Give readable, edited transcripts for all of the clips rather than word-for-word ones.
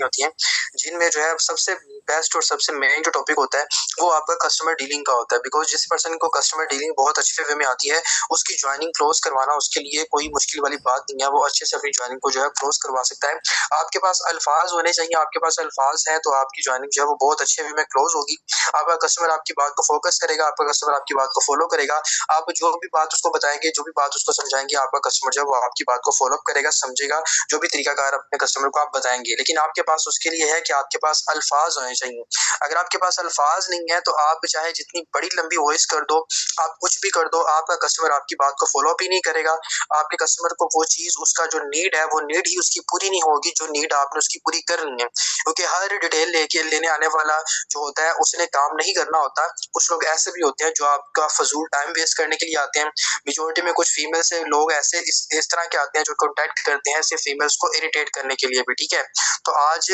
होती हैं, जिनमें जो है सबसे बेस्ट और सबसे मेन जो टॉपिक होता है वो आपका कस्टमर डीलिंग का होता है। बिकॉज़ जिस पर्सन को कस्टमर डीलिंग बहुत अच्छे वे में आती है, उसकी जॉइनिंग क्लोज़ करवाना उसके लिए कोई मुश्किल वाली बात नहीं है, वो अच्छे से अपनी जॉइनिंग को जो है क्लोज़ करवा सकता है। आपके पास अल्फ़ाज़ होने चाहिए, आपके पास अल्फ़ाज़ हैं तो आपकी जॉइनिंग जो है वो बहुत अच्छे वे में क्लोज़ होगी। आपका कस्टमर आपकी बात को फ़ोकस करेगा, आपका कस्टमर आपकी बात को फ़ॉलो करेगा। आप जो भी बात उसको बताएँगे, जो भी बात उसको समझाएँगे, आपका कस्टमर जो है वो आपकी बात को फ़ॉलो अप करेगा, समझेगा, जो भी तरीकाकार अपने कस्टमर को आप बताएँगे। लेकिन आपके पास उसके लिए है कि आपके पास अल्फ़ाज़ होने चाहिए। अगर आपके पास अल्फ़ाज़ नहीं है तो आप चाहे जितनी बड़ी लंबी वॉइस कर दो, आप कुछ भी कर दो, आपका कस्टमर आपकी बात को फ़ॉलो अप ही नहीं करेगा। आपके कस्टमर को वो चीज़ उसका जो नीड है, वो नीड ही उसकी पूरी नहीं होगी, जो नीड आपने उसकी पूरी करनी है। क्योंकि हर डिटेल लेने आने वाला जो होता है, उसने काम नहीं करना होता। कुछ लोग ऐसे भी होते हैं जो आपका फ़ज़ूल टाइम वेस्ट करने के लिए आते हैं। मेजॉरिटी में कुछ फीमेल से लोग ऐसे इस तरह के आते हैं जो कॉन्टैक्ट करते हैं सिर्फ़ फीमेल्स को इरिटेट करने के लिए भी, ठीक है? तो आज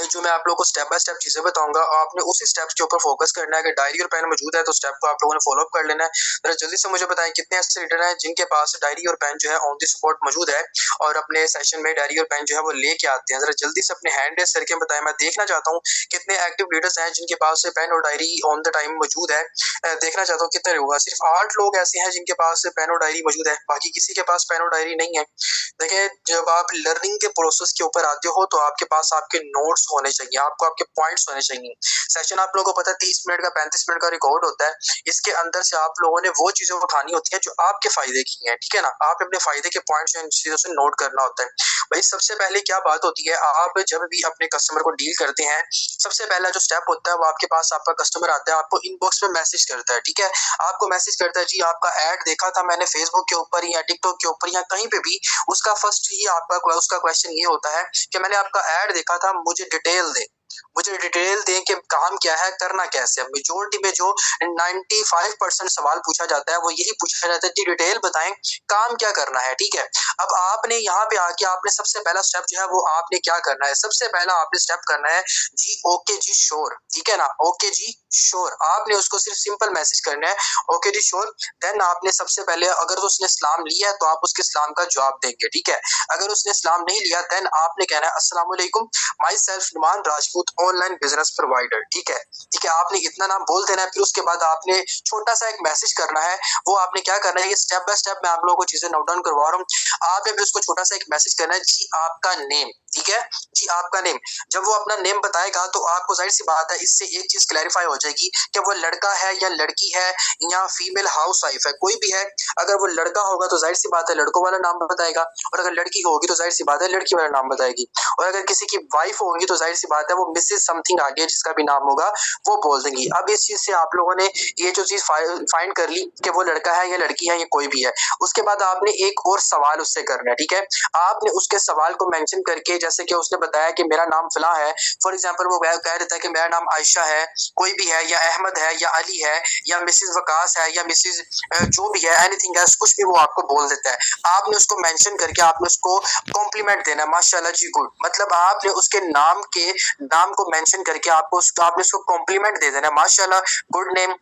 जो मैं आप लोगों को स्टेप बाय स्टेप चीज़ें बताऊँगा, आपने उसी स्टेप्स के ऊपर फ़ोकस करना है। अगर डायरी और पेन मौजूद है तो स्टेप को आप लोगों ने फ़ॉलो अप कर लेना है। ज़रा जल्दी से मुझे बताएँ कितने ऐसे रीडर हैं जिनके पास डायरी और पेन जो है ऑन द स्पॉट मौजूद है और अपने सेशन में डायरी और पेन जो है वो लेके आते हैं। ज़रा जल्दी से अपने हैंड रेज़ करके बताएँ, मैं देखना चाहता हूँ कितने एक्टिव रीडर्स हैं जिनके पास पेन और डायरी ऑन द टाइम मौजूद है। देखना चाहता हूँ कितने होगा। सिर्फ़ 8 लोग ऐसे हैं जिनके पास पेन और डायरी मौजूद है, बाकी किसी के पास पेन और डायरी नहीं है। देखिए, जब आप लर्निंग के प्रोसेस के ऊपर आते हो तो आपके पास आपके नोट्स होने चाहिए, आपको आपके पॉइंट्स होने चाहिए। सेशन आप लोगों को पता है 30 मिनट का 35 मिनट का रिकॉर्ड होता है। इसके अंदर से आप लोगों ने वो चीज़ें उठानी होती हैं जो आपके फ़ायदे की हैं, ठीक है ना? आपने अपने फ़ायदे के पॉइंट्स इन चीज़ों से नोट करना होता है। भाई सबसे पहले क्या बात होती है, आप जब भी अपने कस्टमर को डील करते हैं, सबसे पहला जो स्टेप होता है वो आपके पास आपका कस्टमर आता है, आपको इनबॉक्स में मैसेज करता है, ठीक है? आपको मैसेज करता है, जी आपका ऐड देखा था मैंने फेसबुक के ऊपर या टिकटॉक के ऊपर या कहीं पे भी, उसका फर्स्ट ही आपका उसका क्वेश्चन ये होता है कि मैंने आपका ऐड देखा था, मुझे डिटेल दें। मुझे डिटेल दें कि काम क्या है, करना कैसे है। मेजॉरिटी में जो 95% सवाल पूछा जाता है वो यही पूछा जाता है कि डिटेल बताएं, काम क्या करना है, ठीक है? अब आपने यहाँ पे आके आपने सबसे पहला स्टेप जो है वो आपने क्या करना है, सबसे पहला आपने स्टेप करना है, जी ओके जी श्योर, ठीक है ना? ओके जी श्योर, आपने उसको सिर्फ सिंपल मैसेज करना है, ओके जी श्योर। देन आपने सबसे पहले अगर तो उसने सलाम लिया है तो आप उसके सलाम का जवाब देंगे, ठीक है? अगर उसने सलाम नहीं लिया देन आपने कहना है अस्सलाम वालेकुम, myself Numan Rajput online business provider, ठीक है? ठीक है, आपने इतना नाम बोल देना है। फिर उसके बाद आपने छोटा सा एक मैसेज करना है। वो आपने क्या करना है, ये स्टेप बाय स्टेप मैं आप लोगों को चीजें नोट डाउन करवा रहा हूँ। आपने फिर उसको छोटा सा एक मैसेज करना है, जी आपका नेम, ठीक है? जी आपका नेम। जब वो अपना नेम बताएगा तो आपको जाहिर सी बात है इससे एक चीज क्लैरिफाई हो जाएगी कि वो लड़का है या लड़की है या फीमेल हाउस वाइफ है, कोई भी है। अगर वो लड़का होगा तो जाहिर सी बात है लड़कों वाला नाम बताएगा, और अगर लड़की होगी तो जाहिर सी बात है लड़की वाला नाम बताएगी, और अगर किसी की वाइफ होगी तो जाहिर सी बात है वो मिसेज समथिंग आगे जिसका भी नाम होगा वो बोल देंगी। अब इस चीज से आप लोगों ने ये जो चीज फाइंड कर ली कि वो लड़का है या लड़की है या कोई भी है, उसके बाद आपने एक और सवाल उससे करना है, ठीक है? आपने उसके सवाल को मेंशन करके, जैसे कि उसने बताया कि मेरा नाम फला है, फॉर एग्जांपल वो कह देता है कि मेरा नाम आयशा है, कोई भी है, या अहमद है या अली है या मिसेज वकास है या मिसेज जो भी है, एनीथिंग है, कुछ भी वो आपको बोल देता है। आपने उसको मेंशन करके आपने उसको कॉम्प्लीमेंट देना, माशाल्लाह जी गुड, मतलब आपने उसके नाम को मेंशन करके आपने उसको कॉम्प्लीमेंट दे देना, माशाल्लाह गुड नेम।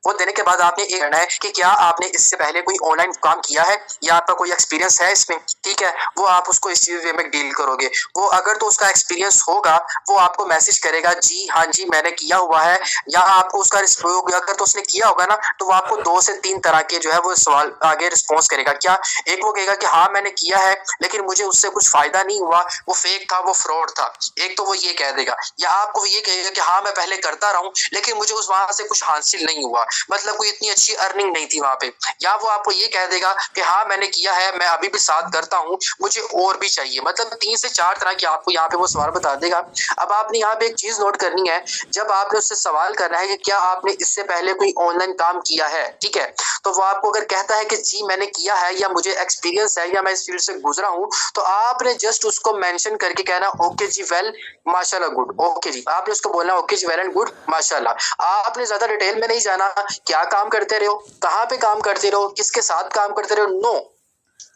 वो देने के बाद आपने ये करना है कि क्या आपने इससे पहले कोई ऑनलाइन काम किया है या आपका कोई एक्सपीरियंस है इसमें, ठीक है? वो आप उसको इस चीज में डील करोगे। वो अगर तो उसका एक्सपीरियंस होगा वो आपको मैसेज करेगा, जी हाँ जी मैंने किया हुआ है, या आपको उसका अगर तो उसने किया होगा ना तो वो आपको 2 से 3 तरह के जो है वो सवाल आगे रिस्पॉन्स करेगा। क्या? एक वो कहेगा कि हाँ मैंने किया है लेकिन मुझे उससे कुछ फायदा नहीं हुआ, वो फेक था, वो फ्रॉड था। एक तो वो ये कह देगा, या आपको ये कहेगा कि हाँ मैं पहले करता रहा हूँ लेकिन मुझे उस वहां से कुछ हासिल नहीं हुआ, मतलब कोई इतनी अच्छी अर्निंग नहीं थी वहां पे। या वो आपको ये कह देगा कि हाँ मैंने किया है, मैं अभी भी साथ करता हूँ, मुझे और भी चाहिए। मतलब 3 से 4 तरह की आपको यहाँ पे वो सवाल बता देगा। अब आपने यहाँ पे एक चीज नोट करनी है, जब आपने उससे सवाल करना है कि क्या आपने इससे पहले कोई ऑनलाइन काम किया है, ठीक है? तो वो आपको अगर कहता है कि जी मैंने किया है या मुझे एक्सपीरियंस है या मैं इस फील्ड से गुजरा हूँ, तो आपने जस्ट उसको मेंशन करके कहना ओके जी वेल माशाल्लाह गुड, ओके जी, आपने उसको बोलना ओके जी वेल एंड गुड माशाल्लाह। आपने ज्यादा डिटेल में नहीं जाना, क्या काम करते रहे हो, कहाँ पे काम करते रहो, किसके साथ काम करते रहो, नो।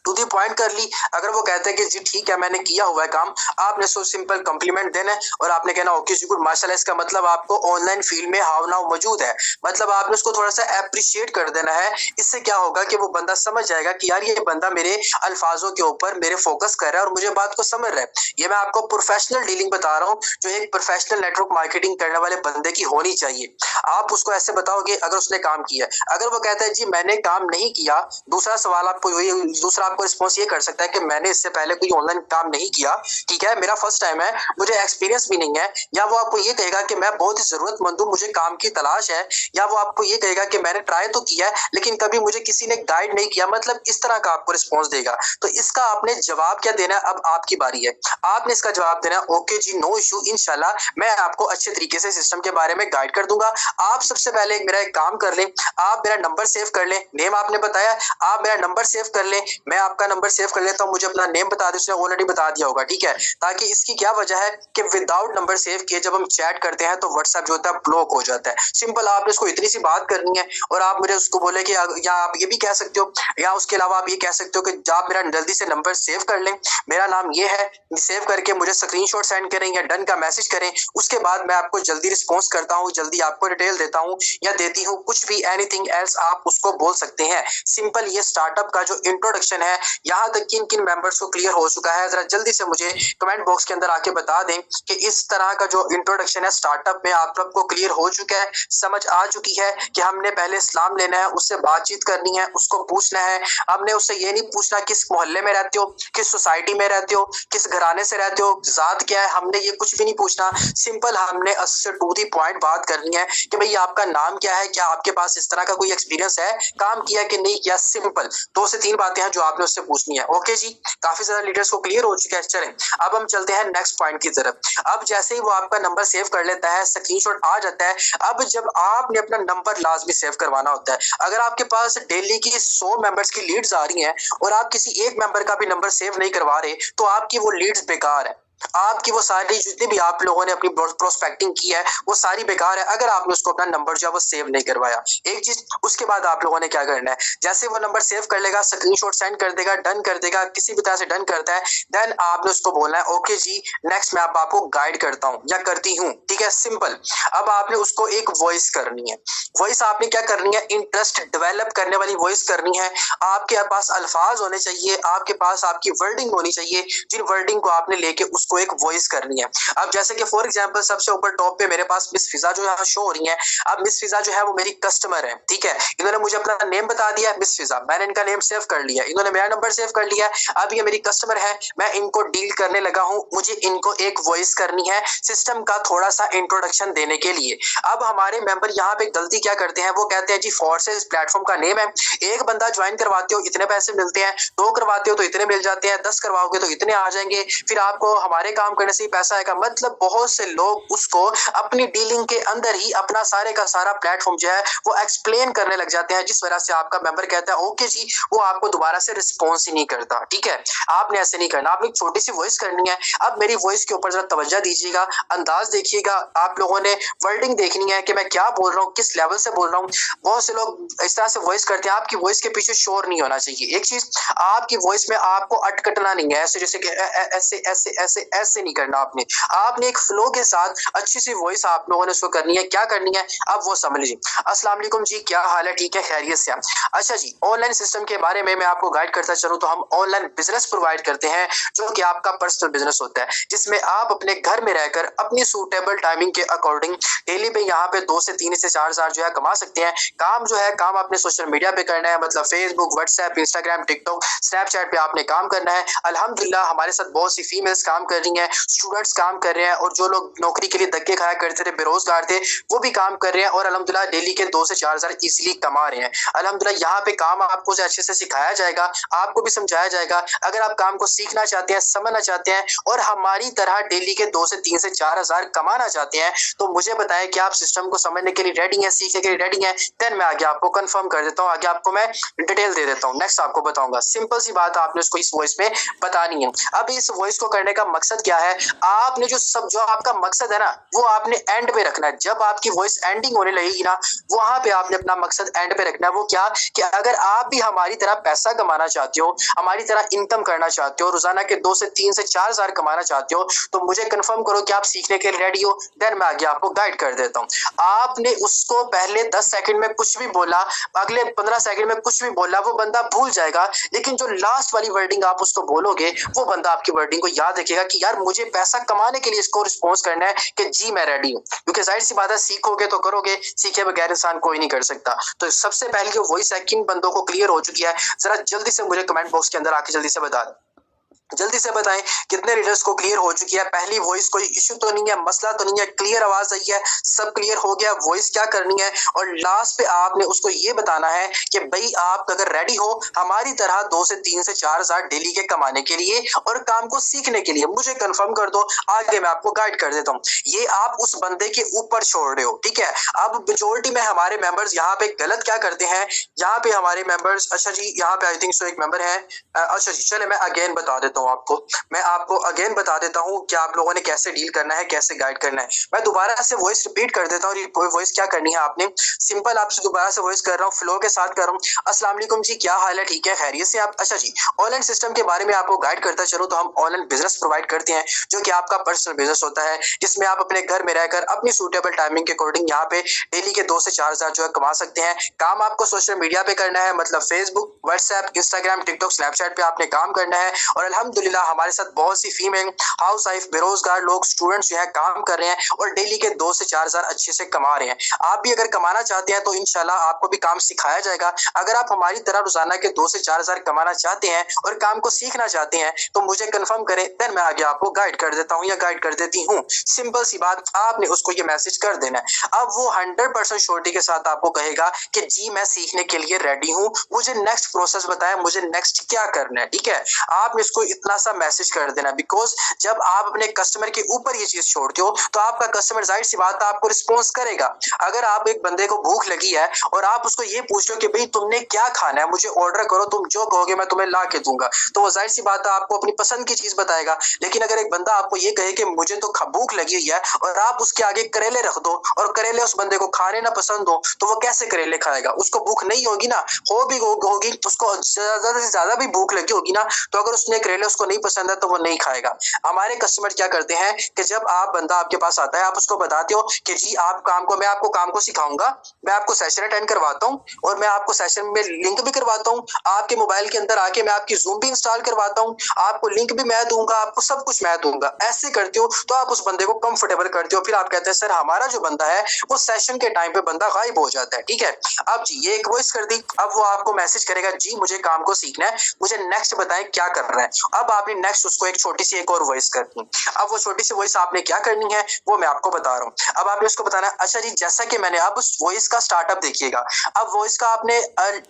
टू दी पॉइंट कर ली। अगर वो कहते हैं कि जी ठीक है मैंने किया हुआ है काम, आपने सो सिंपल कॉम्प्लीमेंट देना है और आपने कहना ओके जी गुड माशाल्लाह। इसका मतलब आपको ऑनलाइन फील्ड में हाव नाव मौजूद है, मतलब आपने उसको थोड़ा सा अप्रिशिएट कर देना है। इससे क्या होगा कि वो बंदा समझ जाएगा कि यार ये बंदा मेरे अल्फाजों के ऊपर मेरे फोकस कर रहा है और मुझे बात को समझ रहा है। ये मैं आपको प्रोफेशनल डीलिंग बता रहा हूँ जो एक प्रोफेशनल नेटवर्क मार्केटिंग करने वाले बंदे की होनी चाहिए। आप उसको ऐसे बताओगे अगर उसने काम किया है। अगर वो कहता है जी मैंने काम नहीं किया, दूसरा सवाल आपको दूसरा आपको रिस्पॉन्स ये कर सकता है कि मैंने इससे पहले कोई ऑनलाइन काम नहीं किया, ठीक है, मेरा फर्स्ट टाइम है, मुझे एक्सपीरियंस भी नहीं है। या वो आपको ये कहेगा कि मैं बहुत ही जरूरतमंद हूँ, मुझे काम की तलाश है। या वो आपको ये कहेगा कि मैंने ट्राई तो किया है लेकिन कभी मुझे किसी ने गाइड नहीं किया, मतलब इस तरह का आपको रिस्पॉन्स देगा। तो इसका आपने जवाब क्या देना है, अब आपकी बारी है। आपने इसका जवाब देना है ओके जी नो इशू, इंशाल्लाह मैं आपको अच्छे तरीके से सिस्टम के बारे में गाइड कर दूंगा। आप सबसे पहले मेरा एक काम कर लें, आप मेरा नंबर सेव कर लें। नेम आपने बताया, आप मेरा नंबर सेव कर लें, मैं आपका नंबर सेव कर लेता हूं। मुझे अपना नेम बता दें, उसने ऑलरेडी बता दिया होगा, ठीक है। ताकि इसकी क्या वजह है कि विदाउट नंबर सेव किए जब हम चैट करते हैं तो व्हाट्सएप जो होता है ब्लॉक हो जाता है। सिंपल आपने उसको इतनी सी बात करनी है और आप मुझे उसको बोले कि या आप ये भी कह सकते हो, या उसके अलावा आप ये कह सकते हो कि आप मेरा जल्दी से नंबर सेव कर लें, मेरा नाम ये है, सेव करके मुझे स्क्रीनशॉट सेंड करें या डन का मैसेज करें। उसके बाद मैं आपको जल्दी रिस्पॉन्स करता हूँ, जल्दी आपको डिटेल देता हूँ या देती हूँ, कुछ भी एनीथिंग एल्स आप उसको बोल सकते हैं। सिंपल ये स्टार्टअप का जो इंट्रोडक्शन है, यहाँ तक किन किन मेंबर्स को क्लियर हो चुका है, जरा जल्दी से मुझे कमेंट बॉक्स के अंदर आके बता दें कि इस तरह का जो इंट्रोडक्शन है स्टार्टअप में आप सबको क्लियर हो चुका है, समझ आ चुकी है कि हमने पहले इस्लाम लेना है, उससे बातचीत करनी है, उसको पूछना है। हमने उससे ये नहीं पूछना किस मोहल्ले में रहते हो, किस सोसाइटी में रहते हो, किस घराने से रहते हो, जात क्या है, हमने ये कुछ भी नहीं पूछना। सिंपल हमने उससे टू दी पॉइंट बात करनी है कि भाई आपका नाम क्या है, क्या आपके पास इस तरह का कोई एक्सपीरियंस है, काम किया कि नहीं किया। सिंपल 2 से 3 बातें हैं जो आपने उससे पूछनी है। ओके जी, काफी ज्यादा लीडर्स को क्लियर हो चुका है। चलें अब हम चलते हैं नेक्स्ट पॉइंट की तरफ। अब जैसे ही वो आपका नंबर सेव कर लेता है, स्क्रीनशॉट आ जाता है, अब जब आपने अपना नंबर लाजमी सेव करवाना होता है। अगर आपके पास डेली की 100 मेंबर्स की लीड्स आ रही हैं और आप किसी एक मेंबर का भी नंबर सेव नहीं करवा रहे तो आपकी वो लीड्स बेकार है। आपकी वो सारी जितनी भी आप लोगों ने अपनी प्रोस्पेक्टिंग की है वो सारी बेकार है अगर आपने उसको अपना नंबर जो है वो सेव नहीं करवाया। एक चीज, उसके बाद आप लोगों ने क्या करना है, जैसे वो नंबर सेव कर लेगा, स्क्रीनशॉट सेंड कर देगा, डन कर देगा, किसी भी तरह से डन करता है, देन आपने उसको बोलना है ओके जी नेक्स्ट मैं आपको गाइड करता हूँ या करती हूँ, ठीक है, सिंपल। अब आपने उसको एक वॉइस करनी है। वॉइस आपने क्या करनी है, इंटरेस्ट डेवलप करने वाली वॉइस करनी है। आपके पास अल्फाज होने चाहिए, आपके पास आपकी वर्डिंग होनी चाहिए, जिन वर्डिंग को आपने लेके उसको एक वॉइस करनी है। अब जैसे कि फॉर एग्जांपल सबसे ऊपर टॉप पे मेरे पास मिस फिजा जो है शो हो रही है। अब मिस फिजा जो है वो मेरी कस्टमर है, ठीक है, इन्होंने मुझे अपना नेम बता दिया मिस फिजा, मैंने इनका नेम सेव कर लिया, इन्होंने मेरा नंबर सेव कर लिया। अब ये मेरी कस्टमर है, मैं इनको डील करने लगा हूं, मुझे इनको एक वॉइस करनी है सिस्टम का थोड़ा सा इंट्रोडक्शन देने के लिए। अब हमारे मेंबर यहाँ पे गलती क्या करते हैं, वो कहते हैं जी फोर्सेस प्लेटफॉर्म का नेम है, एक बंदा ज्वाइन करवाते हो इतने पैसे मिलते हैं, 2 करवाते हो तो इतने मिल जाते हैं, 10 करवाओगे तो इतने आ जाएंगे, फिर आपको हमारे काम करने से ही पैसा आएगा। मतलब बहुत से लोग उसको अपनी डीलिंग के अंदर ही अपना सारे का सारा प्लेटफॉर्म जो है वो एक्सप्लेन करने लग जाते हैं, जिस वजह से आपका मेंबर कहता है ओके जी, वो आपको दोबारा से रिस्पॉन्स ही नहीं करता, ठीक है। आपने ऐसे नहीं करना, आपने एक छोटी सी वॉइस करनी है। अब मेरी वॉइस के ऊपर जरा तवज्जो दीजिएगा, अंदाज देखिएगा, आप लोगों ने वर्डिंग देखनी है कि मैं क्या बोल रहा हूँ, किस लेवल से बोल रहा हूँ। बहुत से लोग इस तरह से वॉइस करते हैं, आपकी वॉइस के पीछे शोर नहीं होना चाहिए। एक चीज, आपकी वॉइस में आपको अटकटना नहीं है, ऐसे जैसे कि ऐसे ऐसे ऐसे ऐसे नहीं करना। आपने एक फ्लो के साथ अच्छी सी वॉइस आप लोगों ने उसको करनी है। क्या करनी है अब वो समझ लीजिए। अस्सलाम वालेकुम जी, क्या हाल है, ठीक है, खैरियत से। अच्छा जी, ऑनलाइन सिस्टम के बारे में मैं आपको गाइड करता चलूं तो हम ऑनलाइन बिजनेस प्रोवाइड करते हैं जो कि आपका पर्सनल बिजनेस होता है, जिसमें आप अपने घर में रहकर अपनी सूटेबल टाइमिंग के अकॉर्डिंग डेली पे यहाँ पे 2 से 3 से 4 हजार जो है कमा सकते हैं। काम जो है काम आपने सोशल मीडिया पे करना है, मतलब Facebook, WhatsApp, Instagram, TikTok, Snapchat पे आपने काम करना है। अल्हम्दुलिल्लाह हमारे साथ बहुत सी फीमेल्स काम कर रही हैं, स्टूडेंट्स काम कर रहे हैं, और जो लोग नौकरी के लिए धक्के खाया करते थे, बेरोजगार थे, वो भी काम कर रहे हैं और अल्हम्दुलिल्लाह डेली के 2 से 4 हजार इजीली कमा रहे हैं। अल्हम्दुलिल्लाह यहाँ पे काम आपको अच्छे से सिखाया जाएगा, आपको भी समझाया जाएगा। अगर आप काम को सीखना चाहते हैं, समझना चाहते हैं और हमारी तरह डेली के 2 से 3 से 4 हजार कमाना चाहते हैं तो मुझे बताएं कि आप सिस्टम को समझने के लिए रेडी हैं, सीखने के लिए रेडी हैं। देन मैं आगे आपको कंफर्म कर देता हूँ, आगे आपको मैं डिटेल दे देता हूँ, नेक्स्ट आपको बताऊंगा। सिंपल सी बात आपने उसको इस वॉइस में बतानी है। अब इस वॉइस को करने का मकसद मकसद क्या है, आपने जो आपका मकसद है ना, वो आपने एंड पे रखना है। जब आपकी वॉइस एंडिंग होने लगेगी ना, वहां पे आपने अपना मकसद एंड पे रखना है। वो क्या कि अगर आप भी हमारी तरह पैसा कमाना चाहते हो, हमारी तरह इनकम करना चाहते हो, रोजाना के 2 से 3 से 4 हजार कमाना चाहते हो, तो मुझे कंफर्म करो कि आप सीखने के लिए रेडी हो। देन मैं आगे आपको गाइड कर देता हूँ। आपने उसको पहले 10 सेकंड में कुछ भी बोला, अगले 15 सेकंड में कुछ भी बोला, वो बंदा भूल जाएगा। लेकिन जो लास्ट वाली वर्डिंग आप उसको बोलोगे, वो बंदा आपकी वर्डिंग को याद रखेगा कि यार मुझे पैसा कमाने के लिए इसको रिस्पॉन्स करना है कि जी मैं रेडी हूँ। क्योंकि जाहिर सी बात है, सीखोगे तो करोगे, सीखे बगैर इंसान कोई नहीं कर सकता। तो सबसे पहले जो वॉइस है किन बंदों को क्लियर हो चुकी है, जरा जल्दी से मुझे कमेंट बॉक्स के अंदर आके जल्दी से बता दें। जल्दी से बताएं कितने रीडर्स को क्लियर हो चुकी है। पहली वॉइस कोई इश्यू तो नहीं है, मसला तो नहीं है, क्लियर आवाज आई है, सब क्लियर हो गया, वॉइस क्या करनी है। और लास्ट पे आपने उसको ये बताना है कि भाई आप अगर रेडी हो हमारी तरह 2 से 3 से 4 हजार डेली के कमाने के लिए और काम को सीखने के लिए, मुझे कंफर्म कर दो, आगे मैं आपको गाइड कर देता हूँ। ये आप उस बंदे के ऊपर छोड़ रहे हो, ठीक है। अब मेजोरिटी में हमारे मेंबर्स यहाँ पे गलत क्या करते हैं, यहाँ पे हमारे मेंबर्स, अच्छा जी यहाँ पे आई थिंक सो एक मेंबर है, अच्छा जी चले मैं अगेन बता देता हूँ आपको, मैं आपको अगेन बता देता हूँ कि आप लोगों ने कैसे डील करना है, कैसे गाइड करना है। मैं दोबारा से वॉइस रिपीट कर देता हूँ। वॉइस क्या करनी है आपने, सिंपल आपसे दोबारा से वॉइस कर रहा हूँ, फ्लो के साथ कर रहा हूँ। अस्सलाम वालेकुम जी, क्या हाल है, ठीक है, खैरियत से आप। अच्छा जी, ऑनलाइन सिस्टम के बारे में आपको गाइड करता चलो तो हम ऑनलाइन बिजनेस प्रोवाइड करते हैं, जो कि आपका पर्सनल बिजनेस होता है, जिसमें आप अपने घर में रहकर अपनी सूटेबल टाइमिंग के अकॉर्डिंग यहाँ पे डेली के 2 से 4 हजार जो है कमा सकते हैं। काम आपको सोशल मीडिया पे करना है, मतलब Facebook, WhatsApp, Instagram, TikTok, Snapchat पे आपने काम करना है। और अल्हम्दुलिल्लाह हमारे साथ बहुत सी फीमेल हाउस वाइफ, बेरोजगार लोग, स्टूडेंट्स जो है काम कर रहे हैं और डेली के 2 से 4 हजार अच्छे से कमा रहे हैं। आप भी अगर कमाना चाहते हैं तो इंशाल्लाह आपको भी काम सिखाया जाएगा। अगर आप हमारी तरह रोजाना के 2 से 4 हजार कमाना चाहते हैं और काम को सीखना चाहते हैं तो मुझे कंफर्म करें, देन मैं आगे आपको गाइड कर देता हूँ या गाइड कर देती हूँ। सिंपल सी बात, आपने उसको ये मैसेज कर देना है। अब वो 100% श्योरिटी के साथ आपको कहेगा कि जी मैं सीखने के लिए रेडी हूँ, मुझे नेक्स्ट प्रोसेस बताया, मुझे नेक्स्ट क्या करना है, ठीक है। आपने इसको इतना सा मैसेज कर देना, बिकॉज जब आप अपने कस्टमर के ऊपर ये चीज छोड़ते हो तो आपका कस्टमर जाहिर सी बात है आपको रिस्पॉन्स करेगा। अगर आप एक बंदे को भूख लगी है और आप उसको ये पूछ रहे हो कि भाई तुमने क्या खाना है, मुझे ऑर्डर करो, तुम जो कहोगे मैं तुम्हें ला के दूंगा, तो वो जाहिर सी बात है आपको अपनी पसंद की चीज बताएगा। लेकिन अगर एक बंदा आपको ये कहे कि मुझे तो भूख लगी हुई है और आप उसके आगे करेले रख दो और करेले उस बंदे को खाने ना पसंद हो, तो वो कैसे करेले खाएगा, उसको भूख नहीं होगी ना, होगी, उसको ज्यादा से ज्यादा भी भूख लगी होगी ना, तो अगर उसने करेले उसको नहीं पसंद है तो वो नहीं खाएगा। हमारे कस्टमर क्या करते हैं कि जब आप बंदा आपके पास आता है, आप उसको बताते हो कि जी आप काम को, मैं आपको काम को सिखाऊंगा, मैं आपको सेशन अटेंड करवाता हूँ और मैं आपको सेशन में लिंक भी करवाता हूँ, आपके मोबाइल के अंदर आके मैं आपकी जूम भी इंस्टॉल करवाता हूँ, आपको लिंक भी मैं दूंगा, आपको सब कुछ मैं दूंगा। ऐसे करते हो तो आप उस बंदे को कंफर्टेबल करते हो। फिर आप कहते हैं सर हमारा जो बंदा है वो सेशन के टाइम पे बंदा गायब हो जाता है, ठीक है। अब जी ये एक वॉइस कर दी, अब वो आपको मैसेज करेगा जी मुझे काम को सीखना है, मुझे नेक्स्ट बताएं क्या करना है। अब आपने नेक्स्ट उसको एक छोटी सी एक और वॉइस करनी। अब वो छोटी सी वॉइस आपने क्या करनी है वो मैं आपको बता रहा हूँ। अब आपने उसको बताना है, अच्छा जी जैसा कि मैंने, अब उस वॉइस का स्टार्टअप देखिएगा। अब वॉइस का आपने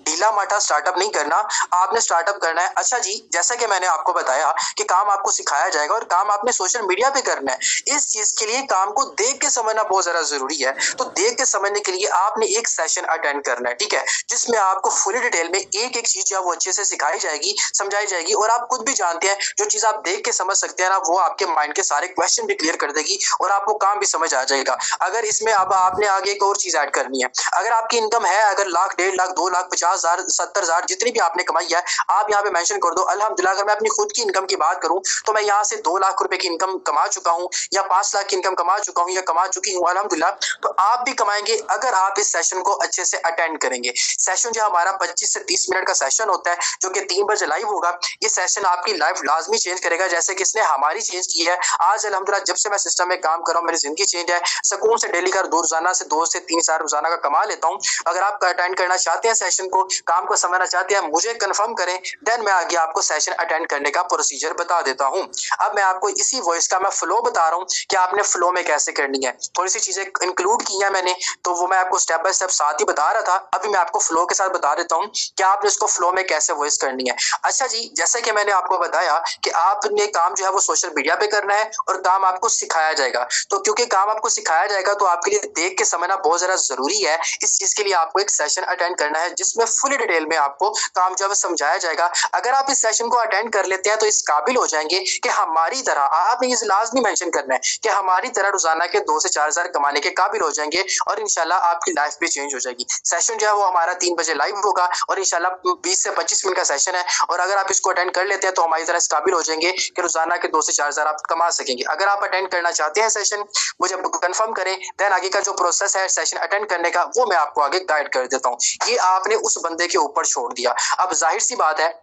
ढीला माठा स्टार्टअप नहीं करना, आपने स्टार्टअप करना है, अच्छा जी जैसा कि मैंने आपको बताया कि काम आपको सिखाया जाएगा और काम आपने सोशल मीडिया पे करना है। इस चीज के लिए काम को देख के समझना बहुत ज्यादा जरूरी है। तो देख के समझने के लिए आपने एक सेशन अटेंड करना है, ठीक है, जिसमें आपको फुली डिटेल में एक एक चीज जो वो अच्छे से सिखाई जाएगी, समझाई जाएगी। और आप खुद भी जानते हैं जो चीज आप देख के समझ सकते हैं ना, वो आपके माइंड के सारे क्वेश्चन भी क्लियर कर देगी और आपको काम भी समझ आ जाएगा। अगर इसमें अब आपने आगे एक और चीज ऐड करनी है, अगर आपकी इनकम है, अगर लाख, 1.5 लाख, 2 लाख, 50 हजार, 70 हजार, जितनी भी आपने कमाई है आप यहाँ पे मेंशन कर दो। अल्हम्दुलिल्लाह अगर मैं अपनी खुद की इनकम की बात करूं तो मैं यहाँ से 2 लाख रुपए की इनकम कमा चुका हूँ या 5 लाख की इनकम कमा चुका हूँ या कमा चुकी हूँ अल्हम्दुलिल्लाह। तो आप भी कमाएंगे अगर आप इस सेशन को अच्छे से अटेंड करेंगे। सेशन जो हमारा 25 से 30 मिनट का सेशन होता है जो कि 3 बजे लाइव होगा। ये सेशन आपकी लाइफ लाजमी चेंज करेगा, जैसे कि इसने हमारी चेंज की है। आज अल्हम्दुलिल्लाह जब से मैं सिस्टम में काम कर रहा हूँ मेरी जिंदगी चेंज है। सुकून से डेली का रोजाना से 2 से 3 हजार रोजाना का कमा लेता हूँ। अगर आप अटेंड करना चाहते हैं सेशन को, काम को समझना चाहते हैं, मुझे कंफर्म करें, देन मैं आगे आपको सेशन अटेंड करने का प्रोसीजर बता देता हूँ। अब मैं आपको इसी वॉइस का मैं फ्लो बता रहा हूँ कि आपने फ्लो में कैसे करनी है। थोड़ी सी चीजें इंक्लूड की है मैंने, तो वो मैं आपको स्टेप बाय स्टेप साथ ही बता रहा था। अभी मैं आपको फ्लो के साथ बता देता हूँ कि आपने इसको फ्लो में कैसे वॉइस करनी है। अच्छा जी जैसे कि मैंने आपको बताया कि आपने काम जो है वो सोशल मीडिया पे करना है और काम आपको सिखाया जाएगा। तो क्योंकि काम आपको सिखाया जाएगा तो आपके लिए देख के समझना बहुत ज़्यादा ज़रूरी है। इस चीज़ के लिए आपको एक सेशन अटेंड करना है जिसमें फुल डिटेल में आपको काम जो है वो समझाया जाएगा। अगर आप इस सेशन को अटेंड कर लेते हैं तो इस काबिल हो जाएँगे कि हमारी तरह आपने ये लाज़मी मेंशन करना है कि हमारी तरह रोज़ाना के 2 से 4,000 कमाने के काबिल हो जाएँगे और इंशाल्लाह आपकी लाइफ भी चेंज हो जाएगी। सेशन जो है वो हमारा 3 बजे लाइव होगा और इंशाल्लाह 20 से 25 मिनट का सेशन है और अगर आप इसको अटेंड कर लेते हैं तो हमारी तरह इस काबिल हो जाएँगे कि रोज़ाना के 2 से 4,000 आप कमा सकेंगे। अगर आप अटेंड करना चाहते हैं सेशन, मुझे कन्फर्म करें, देन आगे का जो प्रोसेस है सेशन अटेंड करने का वो मैं आपको आगे गाइड कर देता हूँ। ये आपने उस बंदे के ऊपर छोड़ दिया। अब ज़ाहिर-सी बात है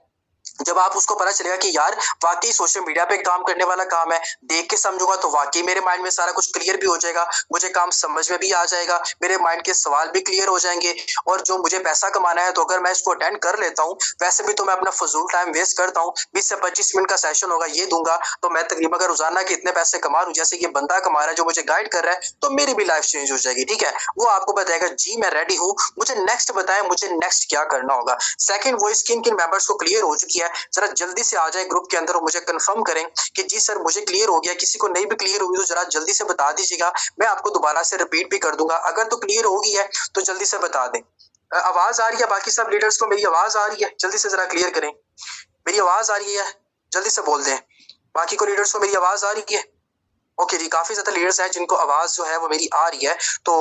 जब आप उसको पता चलेगा कि यार वाक़ई सोशल मीडिया पे काम करने वाला काम है, देख के समझूँगा तो वाक़ई मेरे माइंड में सारा कुछ क्लियर भी हो जाएगा, मुझे काम समझ में भी आ जाएगा, मेरे माइंड के सवाल भी क्लियर हो जाएँगे और जो मुझे पैसा कमाना है तो अगर मैं इसको अटेंड कर लेता हूँ, वैसे भी तो मैं अपना फ़ुज़ूल टाइम वेस्ट करता हूँ, 20 से 25 मिनट का सेशन होगा ये दूँगा, तो मैं तकरीबन अगर रोज़ाना के इतने पैसे कमा लूँ जैसे ये बंदा कमा रहा है जो मुझे गाइड कर रहा है, तो मेरी भी लाइफ़ चेंज हो जाएगी, ठीक है? वो आपको बताएगा जी मैं रेडी हूँ, मुझे नेक्स्ट बताएँ मुझे नेक्स्ट क्या करना होगा। सेकंड वॉइस किन-किन मेंबर्स को क्लियर हो चुकी है, ज़रा जल्दी से आ जाए ग्रुप के अंदर और मुझे कंफर्म करें कि जी सर मुझे क्लियर हो गया, किसी को नहीं भी क्लियर हुई तो जरा जल्दी से बता दीजिएगा, मैं आपको दोबारा से रिपीट भी कर दूंगा। अगर तो क्लियर हो गई है तो जल्दी से बता दें। आवाज आ रही है बाकी सब लीडर्स को? मेरी आवाज आ रही है? जल्दी से जरा क्लियर करें। मेरी आवाज आ रही है? जल्दी से बोल दें। बाकी को लीडर्स को मेरी आवाज आ रही है? ओके जी, काफ़ी ज़्यादा लीडर्स हैं जिनको आवाज़ जो है वो मेरी आ रही है। तो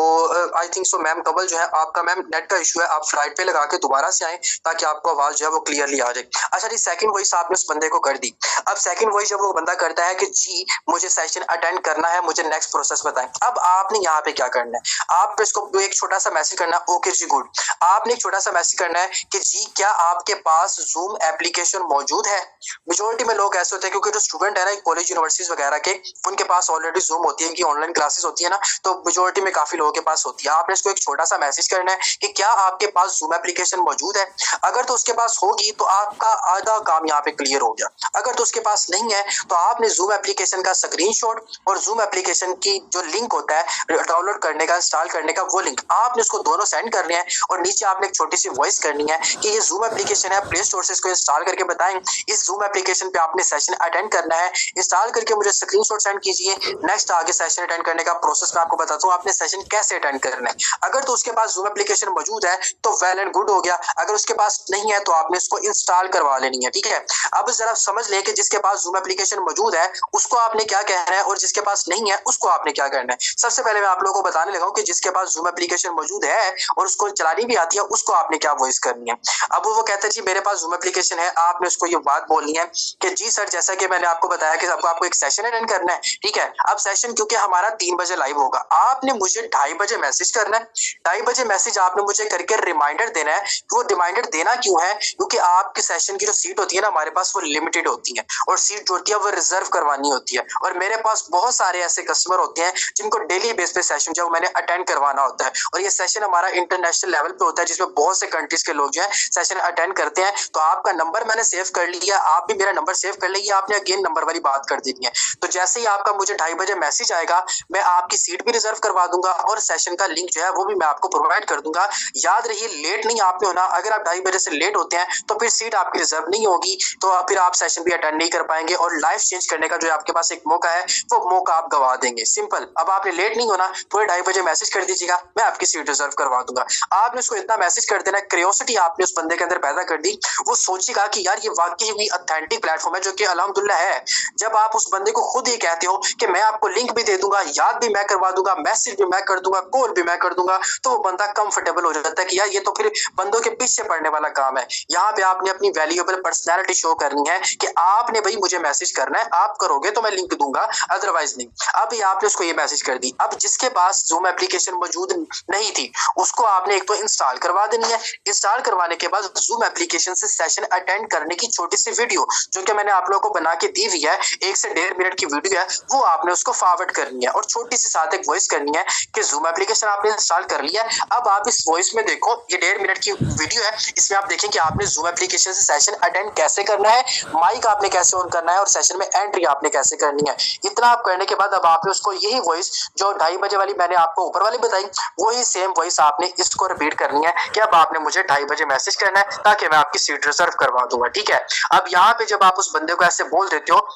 आई थिंक सो मैम कवल जो है आपका मैम नेट का इश्यू है, आप फ्लाइट पे लगा के दोबारा से आएँ ताकि आपको आवाज़ जो है वो क्लियरली आ जाए। अच्छा जी, सेकंड वॉइस आपने उस बंदे को कर दी। अब सेकंड वॉइस जब वो बंदा करता है कि जी मुझे सेशन अटेंड करना है, मुझे नेक्स्ट प्रोसेस बताएँ। अब आपने यहाँ पे क्या करना है? आप इसको एक छोटा-सा मैसेज करना है, ओके जी गुड। आपने एक छोटा-सा मैसेज करना है कि जी क्या आपके पास ज़ूम एप्लीकेशन मौजूद है? मेजॉरिटी में लोग ऐसे होते हैं क्योंकि जो स्टूडेंट है ना कॉलेज यूनिवर्सिटीज़ वगैरह के, उनके पास ऑलरेडी ज़ूम होती है, इनकी ऑनलाइन क्लासेस होती है ना, तो मेजॉरिटी में काफ़ी लोगों के पास होती है। आपने इसको एक छोटा-सा मैसेज करना है कि क्या आपके पास ज़ूम एप्लीकेशन मौजूद है? अगर तो उसके पास होगी तो आपका आधा काम यहाँ पे क्लियर हो गया। अगर तो उसके पास नहीं है तो आपने ज़ूम एप्लीकेशन का स्क्रीनशॉट और ज़ूम एप्लीकेशन की जो लिंक होता है डाउनलोड करने का, इंस्टॉल करने का, वो लिंक आपने उसको दोनों सेंड करने हैं और नीचे आपने एक छोटी-सी वॉइस करनी है कि ये ज़ूम एप्लीकेशन है, प्ले स्टोर से इसको इंस्टॉल करके बताएँ। इस ज़ूम एप्लीकेशन पे आपने सेशन अटेंड करना है, इंस्टॉल करके मुझे स्क्रीनशॉट सेंड कीजिए। नेक्स्ट आगे सेशन अटेंड करने का प्रोसेस मैं आपको बताता हूँ, आपने सेशन कैसे अटेंड करना है। अगर तो उसके पास ज़ूम एप्लीकेशन मौजूद है तो वेल एंड गुड हो गया, अगर उसके पास नहीं है तो आपने इसको इंस्टॉल करवा लेनी है, ठीक है? अब जरा समझ लें कि जिसके पास ज़ूम एप्लीकेशन मौजूद है उसको आपने क्या कहना है और जिसके पास नहीं है उसको आपने क्या करना है। सबसे पहले मैं आप लोगों को बताने लगा हूँ कि जिसके पास ज़ूम एप्लीकेशन मौजूद है और उसको चलानी भी आती है उसको आपने क्या वॉइस करनी है। अब वो कहता है जी मेरे पास ज़ूम एप्लीकेशन है, आपने उसको ये बात बोलनी है कि जी सर जैसा कि मैंने आपको बताया कि आपको एक सेशन अटेंड करना है, ठीक है? अब सेशन क्योंकि हमारा 3 बजे लाइव होगा, आपने मुझे 2:30 बजे मैसेज करना है। 2:30 बजे मैसेज आपने मुझे करके रिमाइंडर देना है। वो रिमाइंडर देना क्यों है? क्योंकि आपके सेशन की जो सीट होती है ना हमारे पास वो लिमिटेड होती है और सीट जो होती है वो रिजर्व करवानी होती है और मेरे पास बहुत सारे ऐसे कस्टमर होते हैं जिनको डेली बेस पे सेशन जो मैंने अटेंड करवाना होता है और ये सेशन हमारा इंटरनेशनल लेवल पे होता है जिसमें बहुत से कंट्रीज के लोग जो है सेशन अटेंड करते हैं। तो आपका नंबर मैंने सेव कर लिया, आप भी मेरा नंबर सेव कर लीजिए, आपने अगेन नंबर वाली बात कर देनी है। तो जैसे ही आपका मुझे 2:30 बजे मैसेज आएगा मैं आपकी सीट भी रिजर्व करवा दूंगा और सेशन का लिंक जो है वो भी मैं आपको प्रोवाइड कर दूंगा। याद रहिए लेट नहीं आपने होना, अगर आप 2:30 बजे से लेट होते हैं तो फिर सीट आपकी रिजर्व नहीं होगी, तो फिर आप सेशन भी अटेंड नहीं कर पाएंगे और लाइफ चेंज करने का जो आपके पास एक मौका है वो मौका आप गवा देंगे। सिंपल। अब आपने लेट नहीं होना, थोड़े 2:30 बजे मैसेज कर दीजिएगा, मैं आपकी सीट रिजर्व करवा दूंगा। आपने उसको इतना मैसेज कर देना, क्यूरियोसिटी आपने उस बंदे के अंदर पैदा कर दी, वो सोचेगा कि यार ये वाकई भी ऑथेंटिक प्लेटफॉर्म है जो कि अल्हम्दुलिल्लाह है। जब आप उस बंदे को खुद ही कहते हो कि मैं आपको लिंक भी दे दूंगा, याद भी मैं करवा दूंगा, मैसेज भी मैं कर दूंगा, कॉल भी मैं कर दूंगा, तो वो बंदा कंफर्टेबल हो जाता है कि यार ये तो फिर बंदों के पीछे पड़ने वाला काम है। यहाँ पे आपने अपनी वैल्यूएबल पर्सनैलिटी शो करनी है कि आपने भाई मुझे मैसेज करना है, आप करोगे तो मैं लिंक दूंगा, अदरवाइज नहीं। अब आपने उसको ये मैसेज कर दी। अब जिसके पास ज़ूम एप्लीकेशन मौजूद नहीं थी उसको आपने एक तो इंस्टॉल करवा देनी है। इंस्टॉल करवाने के बाद ज़ूम एप्लीकेशन से सेशन अटेंड करने की छोटी सी वीडियो जो कि मैंने आप लोगों को बना के दी हुई है, 1 से 1.5 मिनट की वीडियो है, वो आपने उसको फॉरवर्ड करनी है और छोटी सी साथ एक वॉइस करनी है कि जूम एप्लीकेशन आपने इंस्टॉल कर लिया है। अब आप इस वॉइस में देखो, ये 1.5 मिनट की वीडियो है, इसमें आप देखें कि आपने जूम एप्लीकेशन से सेशन अटेंड कैसे करना है, माइक आपने कैसे ऑन करना है और सेशन में एंट्री आपने कैसे करनी है। इतना आप करने के बाद अब आपने उसको यही वॉइस जो 2:30 बजे वाली मैंने आपको ऊपर वाली बताई, वही सेम वॉइस आपने इसको रिपीट करनी है कि अब आपने मुझे 2:30 बजे मैसेज करना है ताकि मैं आपकी सीट रिजर्व करवा दूंगा। ठीक है, अब यहाँ पे जब आप उस बंदे को ऐसे बोल देते हो